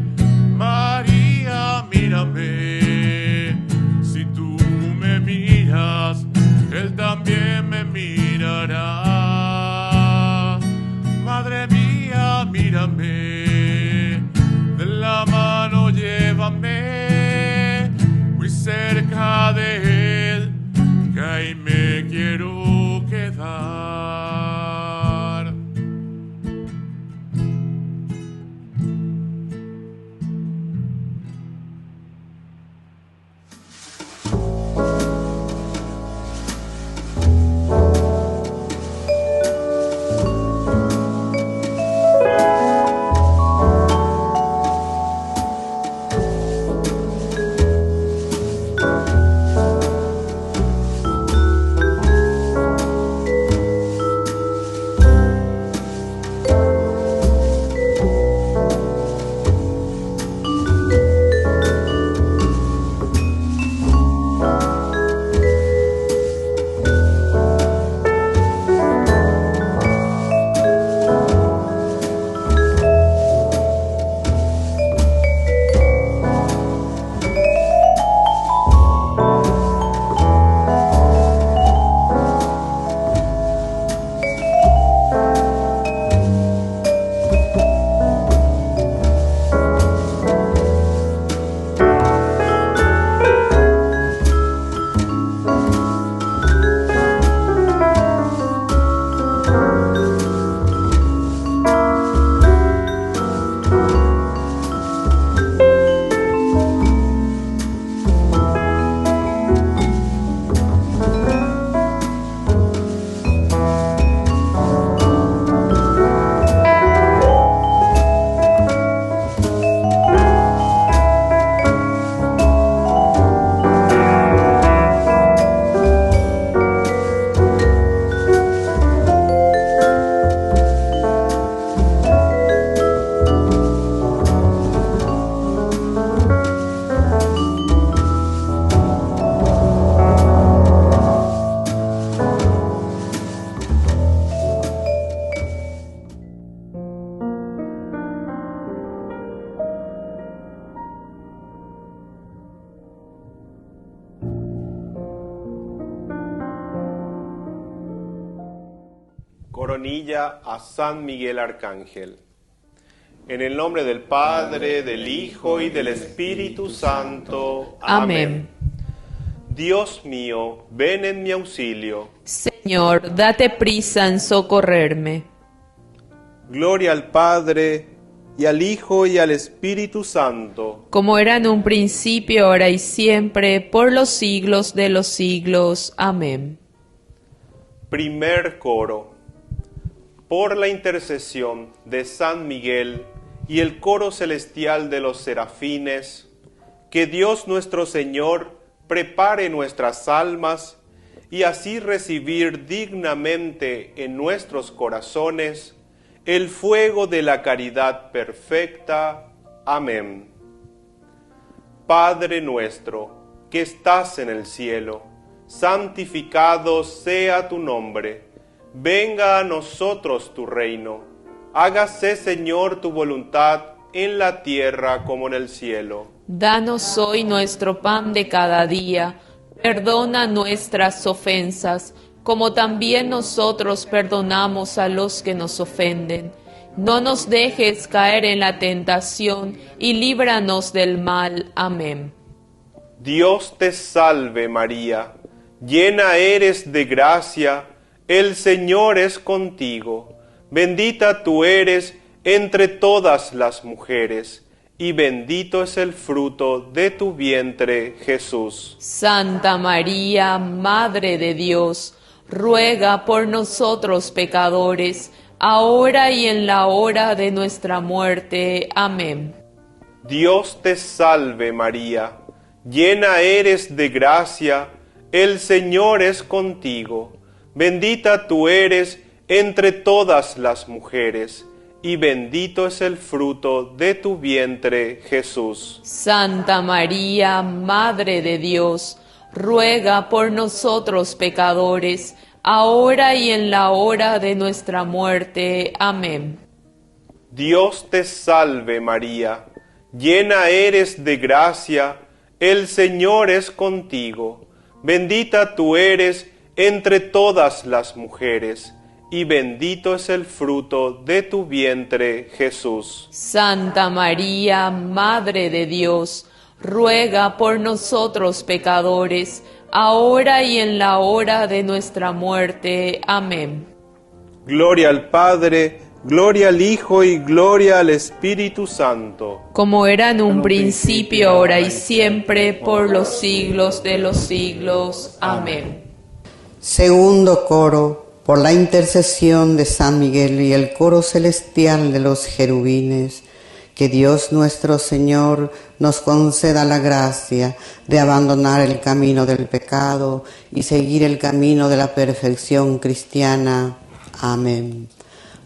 María, mírame, si tú me miras, Él también me mirará. Madre mía, mírame, de la mano llévame, muy cerca de Él, que ahí me quiero quedar. Coronilla a San Miguel Arcángel. En el nombre del Padre, del Hijo y del Espíritu Santo. Amén. Dios mío, ven en mi auxilio. Señor, date prisa en socorrerme. Gloria al Padre, y al Hijo y al Espíritu Santo. Como era en un principio, ahora y siempre, por los siglos de los siglos. Amén. Primer coro. Por la intercesión de San Miguel y el coro celestial de los serafines, que Dios nuestro Señor prepare nuestras almas y así recibir dignamente en nuestros corazones el fuego de la caridad perfecta. Amén. Padre nuestro, que estás en el cielo, santificado sea tu nombre. Venga a nosotros tu reino. Hágase, Señor, tu voluntad en la tierra como en el cielo. Danos hoy nuestro pan de cada día. Perdona nuestras ofensas, como también nosotros perdonamos a los que nos ofenden. No nos dejes caer en la tentación y líbranos del mal. Amén. Dios te salve, María, llena eres de gracia, el Señor es contigo. Bendita tú eres entre todas las mujeres, y bendito es el fruto de tu vientre, Jesús. Santa María, Madre de Dios, ruega por nosotros pecadores, ahora y en la hora de nuestra muerte. Amén. Dios te salve, María, llena eres de gracia, el Señor es contigo. Bendita tú eres entre todas las mujeres, y bendito es el fruto de tu vientre, Jesús. Santa María, Madre de Dios, ruega por nosotros pecadores, ahora y en la hora de nuestra muerte. Amén. Dios te salve María, llena eres de gracia, el Señor es contigo. Bendita tú eres entre todas las mujeres, y bendito es el fruto de tu vientre, Jesús. Santa María, Madre de Dios, ruega por nosotros pecadores, ahora y en la hora de nuestra muerte. Amén. Gloria al Padre, gloria al Hijo y gloria al Espíritu Santo. Como era en un principio, ahora y siempre, por los siglos de los siglos. Amén. Segundo coro, por la intercesión de San Miguel y el coro celestial de los querubines, que Dios nuestro Señor nos conceda la gracia de abandonar el camino del pecado y seguir el camino de la perfección cristiana. Amén.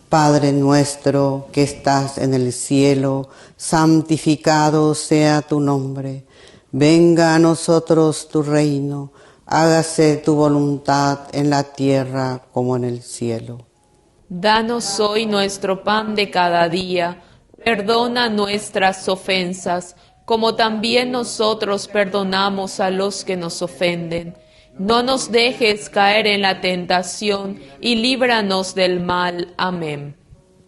Padre nuestro que estás en el cielo, santificado sea tu nombre. Venga a nosotros tu reino. Hágase tu voluntad en la tierra como en el cielo. Danos hoy nuestro pan de cada día. Perdona nuestras ofensas, como también nosotros perdonamos a los que nos ofenden. No nos dejes caer en la tentación y líbranos del mal. Amén.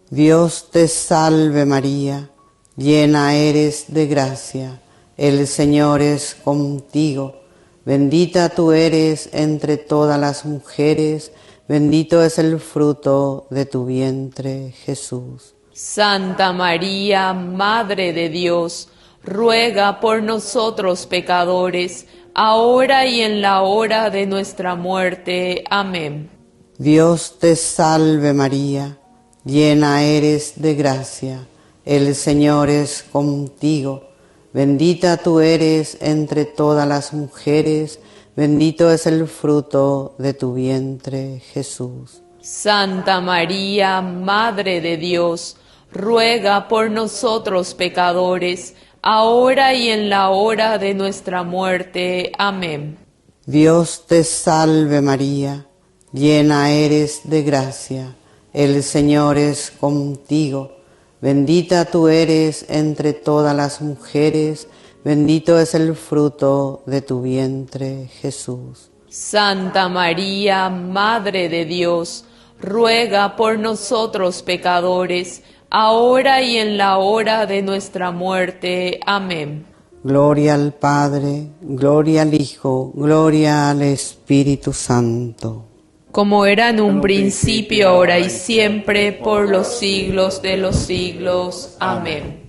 Dios te salve María, llena eres de gracia. El Señor es contigo. Bendita tú eres entre todas las mujeres, bendito es el fruto de tu vientre, Jesús. Santa María, Madre de Dios, ruega por nosotros pecadores, ahora y en la hora de nuestra muerte. Amén. Dios te salve María, llena eres de gracia, el Señor es contigo. Bendita tú eres entre todas las mujeres, bendito es el fruto de tu vientre, Jesús. Santa María, Madre de Dios, ruega por nosotros pecadores, ahora y en la hora de nuestra muerte. Amén. Dios te salve María, llena eres de gracia, el Señor es contigo. Bendita tú eres entre todas las mujeres, bendito es el fruto de tu vientre, Jesús. Santa María, Madre de Dios, ruega por nosotros pecadores, ahora y en la hora de nuestra muerte. Amén. Gloria al Padre, gloria al Hijo, gloria al Espíritu Santo. Como era en un principio, ahora y siempre, por los siglos de los siglos. Amén.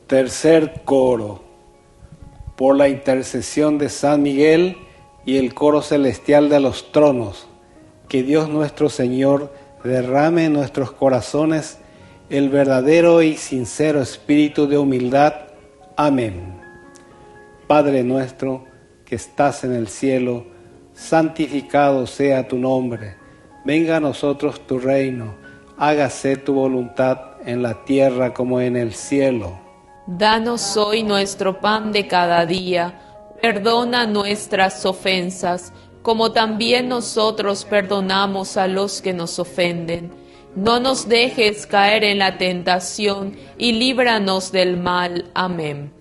Tercer coro. Por la intercesión de San Miguel y el coro celestial de los tronos, que Dios nuestro Señor derrame en nuestros corazones el verdadero y sincero espíritu de humildad. Amén. Padre nuestro, que estás en el cielo, santificado sea tu nombre. Venga a nosotros tu reino. Hágase tu voluntad en la tierra como en el cielo. Danos hoy nuestro pan de cada día. Perdona nuestras ofensas, como también nosotros perdonamos a los que nos ofenden. No nos dejes caer en la tentación y líbranos del mal. Amén.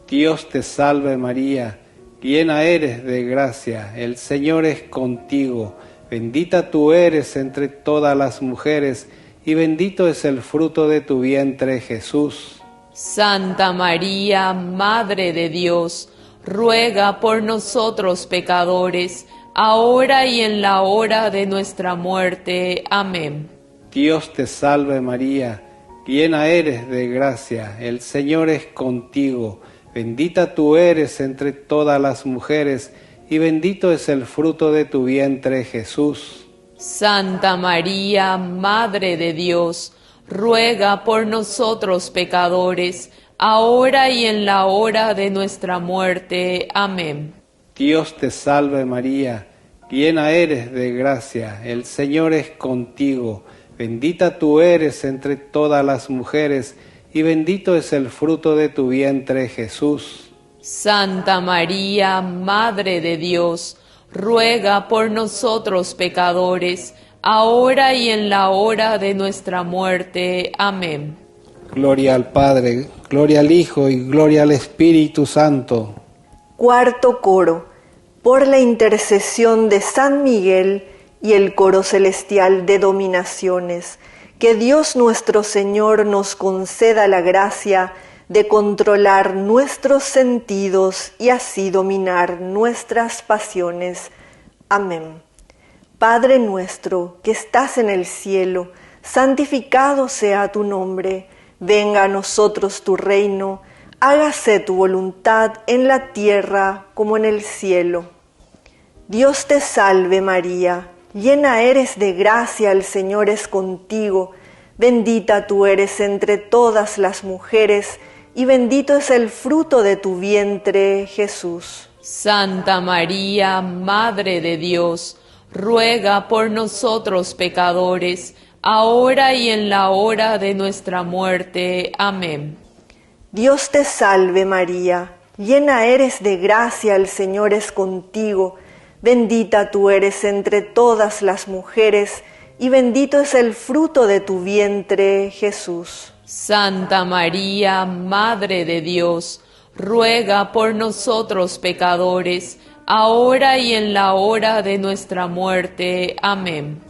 Dios te salve María, llena eres de gracia, el Señor es contigo. Bendita tú eres entre todas las mujeres, y bendito es el fruto de tu vientre, Jesús. Santa María, Madre de Dios, ruega por nosotros pecadores, ahora y en la hora de nuestra muerte. Amén. Dios te salve María, llena eres de gracia, el Señor es contigo. Bendita tú eres entre todas las mujeres, y bendito es el fruto de tu vientre, Jesús. Santa María, Madre de Dios, ruega por nosotros pecadores, ahora y en la hora de nuestra muerte. Amén. Dios te salve María, llena eres de gracia, el Señor es contigo. bendita tú eres entre todas las mujeres, y bendito es el fruto de tu vientre, Jesús. Santa María, Madre de Dios, ruega por nosotros pecadores, ahora y en la hora de nuestra muerte. Amén. Gloria al Padre, gloria al Hijo y gloria al Espíritu Santo. Cuarto coro. Por la intercesión de San Miguel y el coro celestial de dominaciones, que Dios nuestro Señor nos conceda la gracia de controlar nuestros sentidos y así dominar nuestras pasiones. Amén. Padre nuestro que estás en el cielo, santificado sea tu nombre. Venga a nosotros tu reino, hágase tu voluntad en la tierra como en el cielo. Dios te salve María, llena eres de gracia, el Señor es contigo. Bendita tú eres entre todas las mujeres, y bendito es el fruto de tu vientre, Jesús. Santa María, Madre de Dios, ruega por nosotros pecadores, ahora y en la hora de nuestra muerte. Amén. Dios te salve María, llena eres de gracia, el Señor es contigo. Bendita tú eres entre todas las mujeres, y bendito es el fruto de tu vientre, Jesús. Santa María, Madre de Dios, ruega por nosotros pecadores, ahora y en la hora de nuestra muerte. Amén.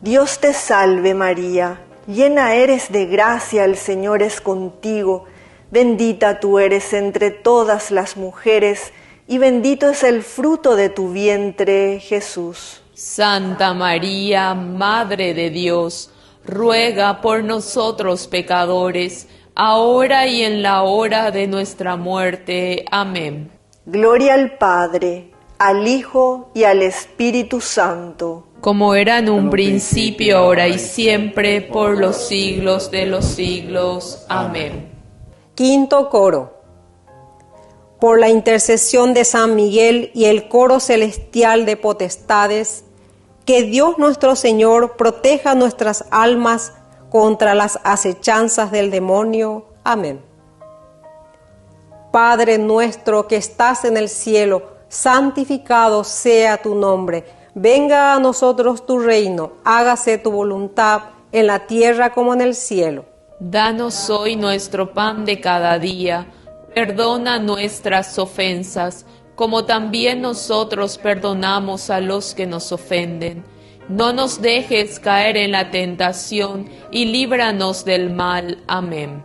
Dios te salve María, llena eres de gracia, el Señor es contigo. Bendita tú eres entre todas las mujeres, y bendito es el fruto de tu vientre, Jesús. Santa María, Madre de Dios, ruega por nosotros pecadores, ahora y en la hora de nuestra muerte. Amén. Gloria al Padre, al Hijo y al Espíritu Santo. Como era en un principio, ahora y siempre, por los siglos de los siglos. Amén. Quinto coro. Por la intercesión de San Miguel y el coro celestial de potestades, que Dios nuestro Señor proteja nuestras almas contra las acechanzas del demonio. Amén. Padre nuestro que estás en el cielo, santificado sea tu nombre. Venga a nosotros tu reino, hágase tu voluntad en la tierra como en el cielo. Danos hoy nuestro pan de cada día. Perdona nuestras ofensas, como también nosotros perdonamos a los que nos ofenden. No nos dejes caer en la tentación y líbranos del mal. Amén.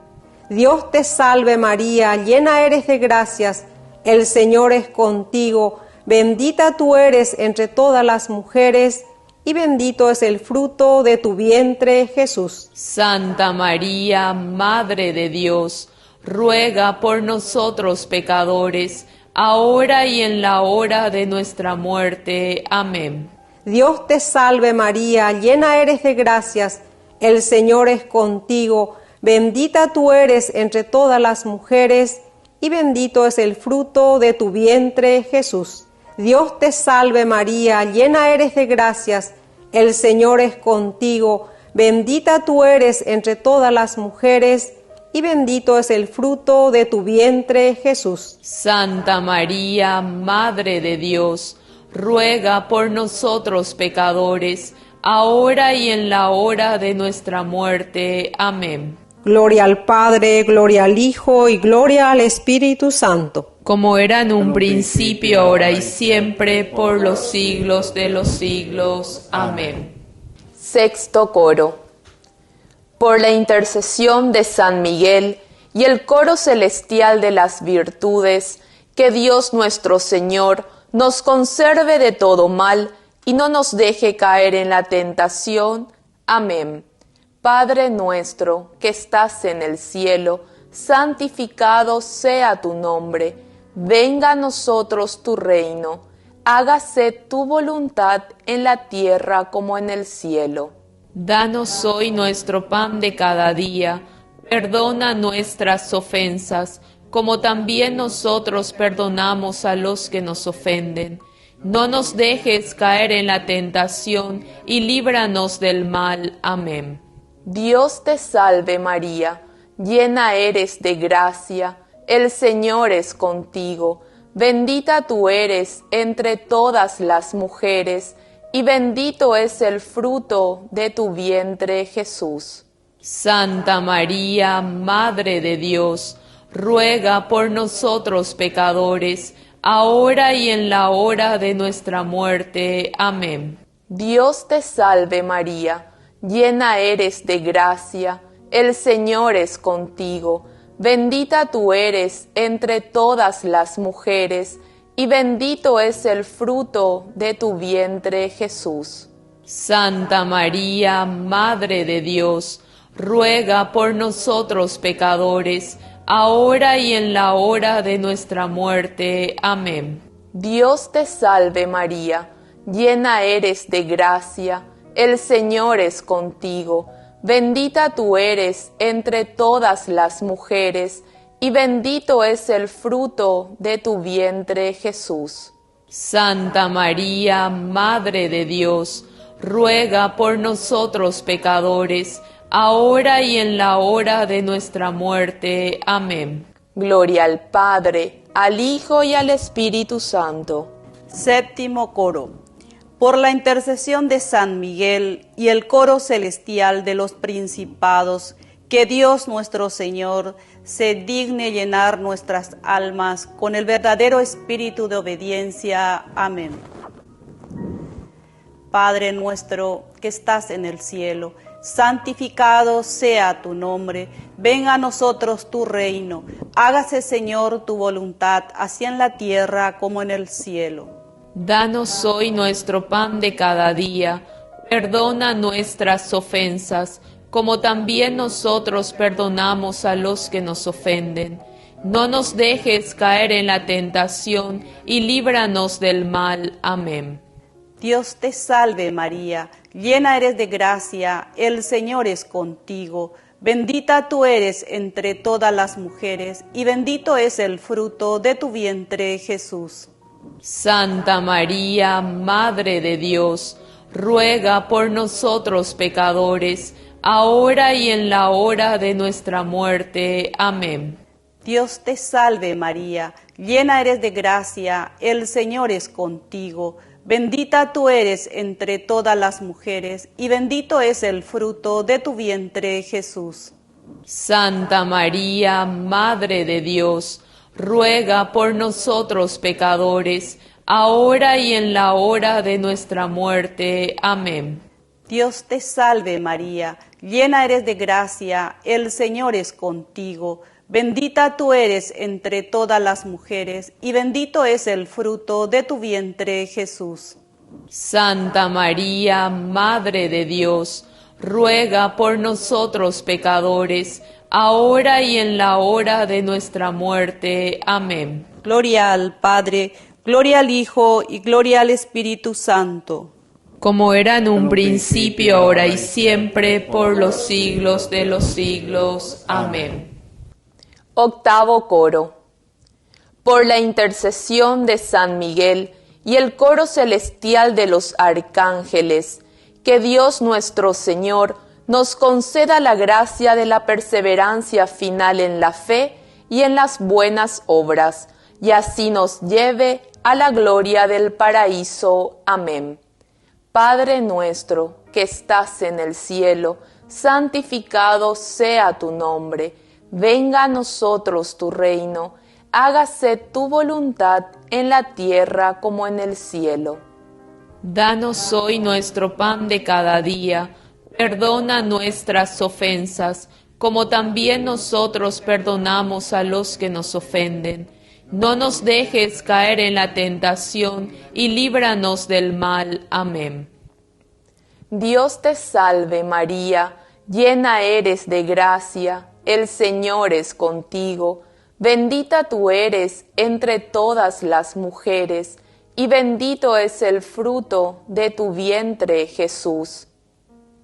Dios te salve María, llena eres de gracias, el Señor es contigo. Bendita tú eres entre todas las mujeres, y bendito es el fruto de tu vientre, Jesús. Santa María, Madre de Dios, ruega por nosotros pecadores, ahora y en la hora de nuestra muerte. Amén. Dios te salve María, llena eres de gracias, el Señor es contigo. Bendita tú eres entre todas las mujeres, y bendito es el fruto de tu vientre, Jesús. Dios te salve María, llena eres de gracias, el Señor es contigo. Bendita tú eres entre todas las mujeres, y bendito es el fruto de tu vientre, Jesús. Santa María, Madre de Dios, ruega por nosotros pecadores, ahora y en la hora de nuestra muerte. Amén. Gloria al Padre, gloria al Hijo y gloria al Espíritu Santo. Como era en un principio, ahora y siempre, por los siglos de los siglos. Amén. Sexto coro. Por la intercesión de San Miguel y el coro celestial de las virtudes, que Dios nuestro Señor nos conserve de todo mal y no nos deje caer en la tentación. Amén. Padre nuestro que estás en el cielo, santificado sea tu nombre. Venga a nosotros tu reino. Hágase tu voluntad en la tierra como en el cielo. Danos hoy nuestro pan de cada día. Perdona nuestras ofensas, como también nosotros perdonamos a los que nos ofenden. No nos dejes caer en la tentación y líbranos del mal. Amén. Dios te salve María, llena eres de gracia, el Señor es contigo, bendita tú eres entre todas las mujeres, y bendito es el fruto de tu vientre, Jesús. Santa María, Madre de Dios, ruega por nosotros pecadores, ahora y en la hora de nuestra muerte. Amén. Dios te salve María, llena eres de gracia, el Señor es contigo, bendita tú eres entre todas las mujeres, y bendito es el fruto de tu vientre, Jesús. Santa María, Madre de Dios, ruega por nosotros pecadores, ahora y en la hora de nuestra muerte. Amén. Dios te salve María, llena eres de gracia, el Señor es contigo, bendita tú eres entre todas las mujeres, y bendito es el fruto de tu vientre, Jesús. Santa María, Madre de Dios, ruega por nosotros pecadores, ahora y en la hora de nuestra muerte. Amén. Gloria al Padre, al Hijo y al Espíritu Santo. Séptimo coro. Por la intercesión de San Miguel y el coro celestial de los principados, que Dios nuestro Señor se digne llenar nuestras almas con el verdadero espíritu de obediencia. Amén. Padre nuestro que estás en el cielo, santificado sea tu nombre, venga a nosotros tu reino, hágase Señor tu voluntad, así en la tierra como en el cielo. Danos hoy nuestro pan de cada día, perdona nuestras ofensas, como también nosotros perdonamos a los que nos ofenden. No nos dejes caer en la tentación y líbranos del mal. Amén. Dios te salve María, llena eres de gracia, el Señor es contigo. Bendita tú eres entre todas las mujeres, y bendito es el fruto de tu vientre, Jesús. Santa María, Madre de Dios, ruega por nosotros pecadores, ahora y en la hora de nuestra muerte. Amén. Dios te salve María, llena eres de gracia, el Señor es contigo. Bendita tú eres entre todas las mujeres, y bendito es el fruto de tu vientre, Jesús. Santa María, Madre de Dios, ruega por nosotros pecadores, ahora y en la hora de nuestra muerte. Amén. Dios te salve María, llena eres de gracia, el Señor es contigo. Bendita tú eres entre todas las mujeres, y bendito es el fruto de tu vientre, Jesús. Santa María, Madre de Dios, ruega por nosotros pecadores, ahora y en la hora de nuestra muerte. Amén. Gloria al Padre, gloria al Hijo y gloria al Espíritu Santo. Como era en un principio, ahora y siempre, por los siglos de los siglos. Amén. Octavo coro. Por la intercesión de San Miguel y el coro celestial de los arcángeles, que Dios nuestro Señor nos conceda la gracia de la perseverancia final en la fe y en las buenas obras, y así nos lleve a la gloria del paraíso. Amén. Padre nuestro, que estás en el cielo, santificado sea tu nombre. Venga a nosotros tu reino, hágase tu voluntad en la tierra como en el cielo. Danos hoy nuestro pan de cada día, perdona nuestras ofensas, como también nosotros perdonamos a los que nos ofenden. No nos dejes caer en la tentación y líbranos del mal. Amén. Dios te salve María, llena eres de gracia, el Señor es contigo, bendita tú eres entre todas las mujeres, y bendito es el fruto de tu vientre, Jesús.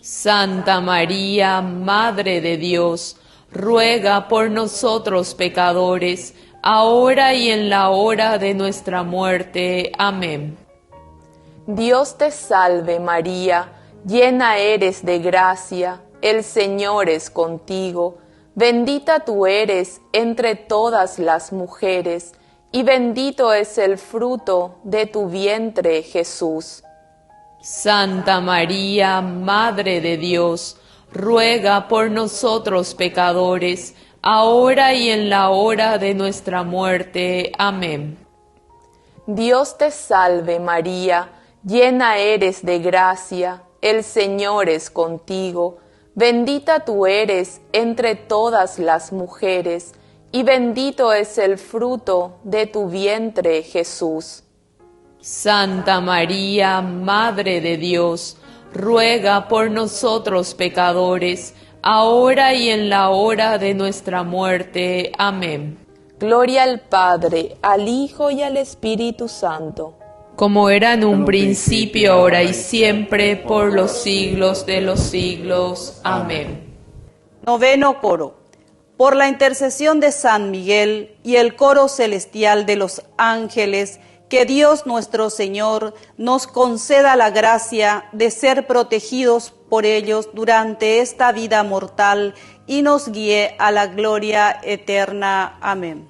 Santa María, Madre de Dios, ruega por nosotros pecadores, ahora y en la hora de nuestra muerte. Amén. Dios te salve María, llena eres de gracia, el Señor es contigo, bendita tú eres entre todas las mujeres, y bendito es el fruto de tu vientre, Jesús. Santa María, Madre de Dios, ruega por nosotros pecadores, ahora y en la hora de nuestra muerte. Amén. Dios te salve María, llena eres de gracia, el Señor es contigo, bendita tú eres entre todas las mujeres, y bendito es el fruto de tu vientre, Jesús. Santa María, Madre de Dios, ruega por nosotros pecadores, ahora y en la hora de nuestra muerte. Amén. Gloria al Padre, al Hijo y al Espíritu Santo, como era en un principio, ahora y siempre, por los siglos de los siglos. Amén. Noveno coro. Por la intercesión de San Miguel y el coro celestial de los ángeles, que Dios nuestro Señor nos conceda la gracia de ser protegidos por ellos durante esta vida mortal y nos guíe a la gloria eterna. Amén.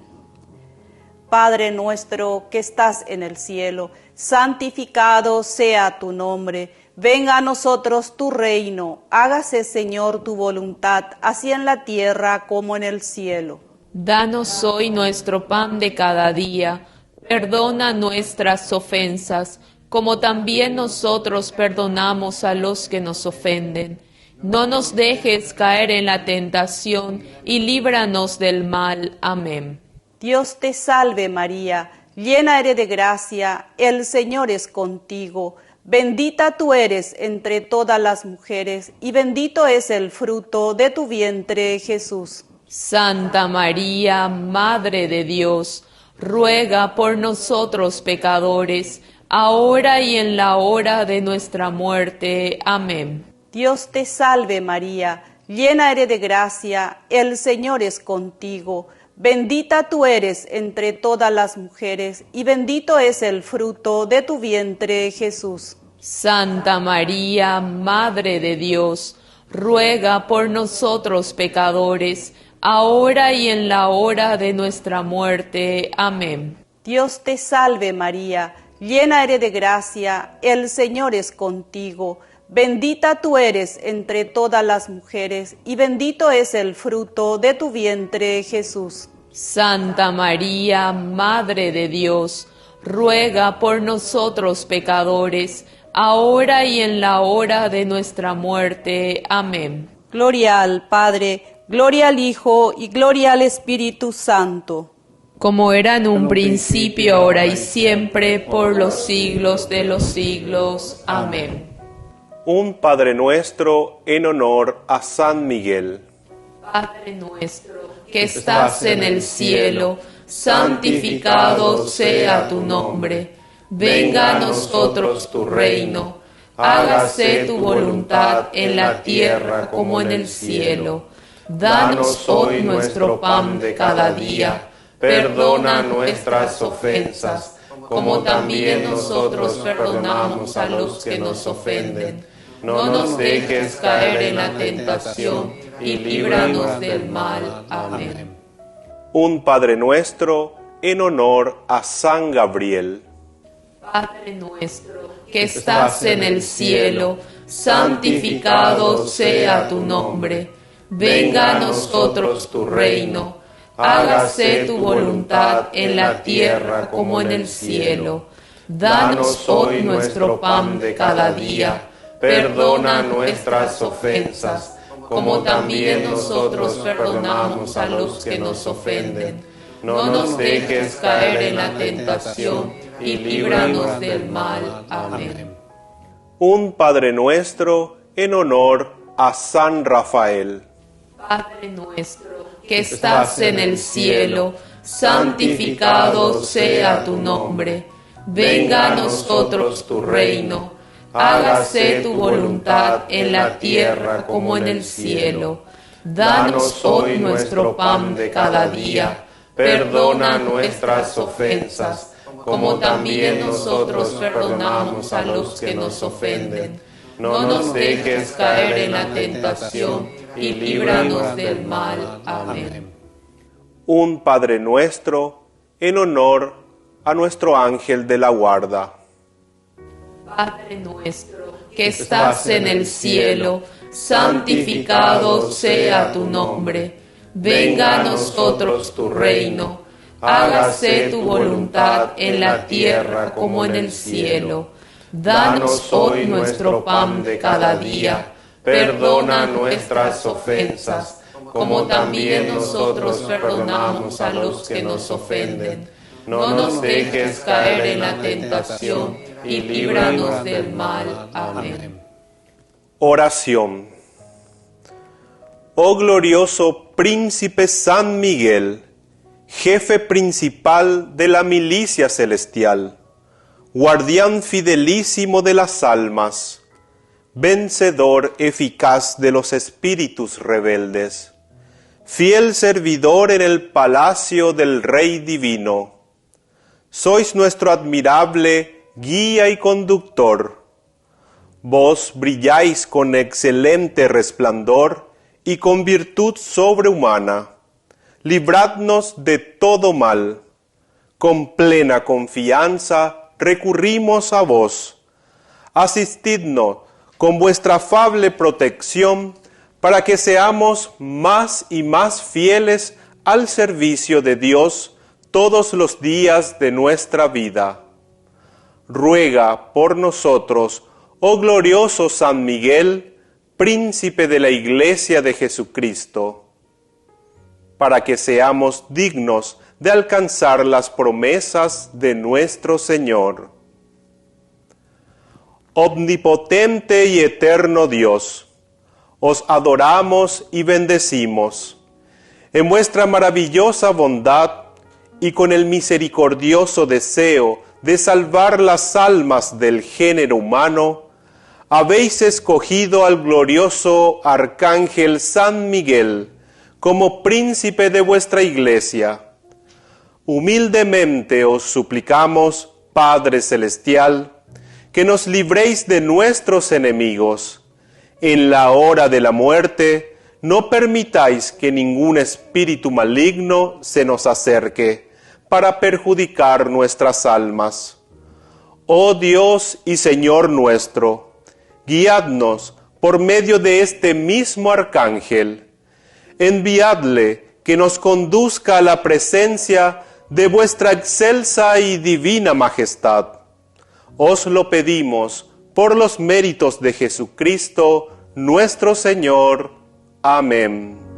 Padre nuestro que estás en el cielo, santificado sea tu nombre. Venga a nosotros tu reino. Hágase, Señor, tu voluntad, así en la tierra como en el cielo. Danos hoy nuestro pan de cada día. Perdona nuestras ofensas, como también nosotros perdonamos a los que nos ofenden. No nos dejes caer en la tentación y líbranos del mal. Amén. Dios te salve María, llena eres de gracia, el Señor es contigo. Bendita tú eres entre todas las mujeres, y bendito es el fruto de tu vientre, Jesús. Santa María, Madre de Dios, ruega por nosotros pecadores, ahora y en la hora de nuestra muerte. Amén. Dios te salve María, llena eres de gracia, el Señor es contigo. Bendita tú eres entre todas las mujeres, y bendito es el fruto de tu vientre, Jesús. Santa María, Madre de Dios, ruega por nosotros pecadores, ahora y en la hora de nuestra muerte. Amén. Dios te salve María, llena eres de gracia, el Señor es contigo. Bendita tú eres entre todas las mujeres, y bendito es el fruto de tu vientre, Jesús. Santa María, Madre de Dios, ruega por nosotros pecadores, ahora y en la hora de nuestra muerte. Amén. Gloria al Padre, gloria al Hijo y gloria al Espíritu Santo. Como era en un principio, ahora y siempre, por los siglos de los siglos. Amén. Un Padre Nuestro en honor a San Miguel. Padre nuestro, que estás en el cielo, santificado sea tu nombre. Venga a nosotros tu reino. Hágase tu voluntad en la tierra como en el cielo. Danos hoy nuestro pan de cada día. Perdona nuestras ofensas, como también nosotros perdonamos a los que nos ofenden. No nos dejes caer en la tentación y líbranos del mal. Amén. Un Padre Nuestro en honor a San Gabriel. Padre nuestro, que estás en el cielo, santificado sea tu nombre. Venga a nosotros tu reino. Hágase tu voluntad en la tierra como en el cielo. Danos hoy nuestro pan de cada día. Perdona nuestras ofensas, como también nosotros perdonamos a los que nos ofenden. No nos dejes caer en la tentación y líbranos del mal. Amén. Un Padre Nuestro en honor a San Rafael. Padre nuestro, que estás en el cielo, santificado sea tu nombre. Venga a nosotros tu reino. Hágase tu voluntad en la tierra como en el cielo. Danos hoy nuestro pan de cada día. Perdona nuestras ofensas, como también nosotros perdonamos a los que nos ofenden. No nos dejes caer en la tentación y líbranos del mal. Amén. Un Padre Nuestro en honor a nuestro ángel de la guarda. Padre nuestro, que estás en el cielo, santificado sea tu nombre. Venga a nosotros tu reino. Hágase tu voluntad en la tierra como en el cielo. Danos hoy nuestro pan de cada día. Perdona nuestras ofensas, como también nosotros perdonamos a los que nos ofenden. No nos dejes caer en la tentación y líbranos del mal. Amén. Oración. Oh glorioso príncipe San Miguel, jefe principal de la milicia celestial, guardián fidelísimo de las almas, vencedor eficaz de los espíritus rebeldes, fiel servidor en el palacio del Rey Divino. Sois nuestro admirable guía y conductor. Vos brilláis con excelente resplandor y con virtud sobrehumana. Libradnos de todo mal. Con plena confianza recurrimos a vos. Asistidnos con vuestra afable protección para que seamos más y más fieles al servicio de Dios todos los días de nuestra vida. Ruega por nosotros, oh glorioso San Miguel, príncipe de la Iglesia de Jesucristo, para que seamos dignos de alcanzar las promesas de nuestro Señor. Omnipotente y eterno Dios, os adoramos y bendecimos. En vuestra maravillosa bondad y con el misericordioso deseo de salvar las almas del género humano, habéis escogido al glorioso Arcángel San Miguel como príncipe de vuestra Iglesia. Humildemente os suplicamos, Padre Celestial, que nos libréis de nuestros enemigos. En la hora de la muerte, no permitáis que ningún espíritu maligno se nos acerque para perjudicar nuestras almas. Oh Dios y Señor nuestro, guiadnos por medio de este mismo Arcángel. Enviadle que nos conduzca a la presencia de vuestra excelsa y divina majestad. Os lo pedimos por los méritos de Jesucristo, nuestro Señor. Amén.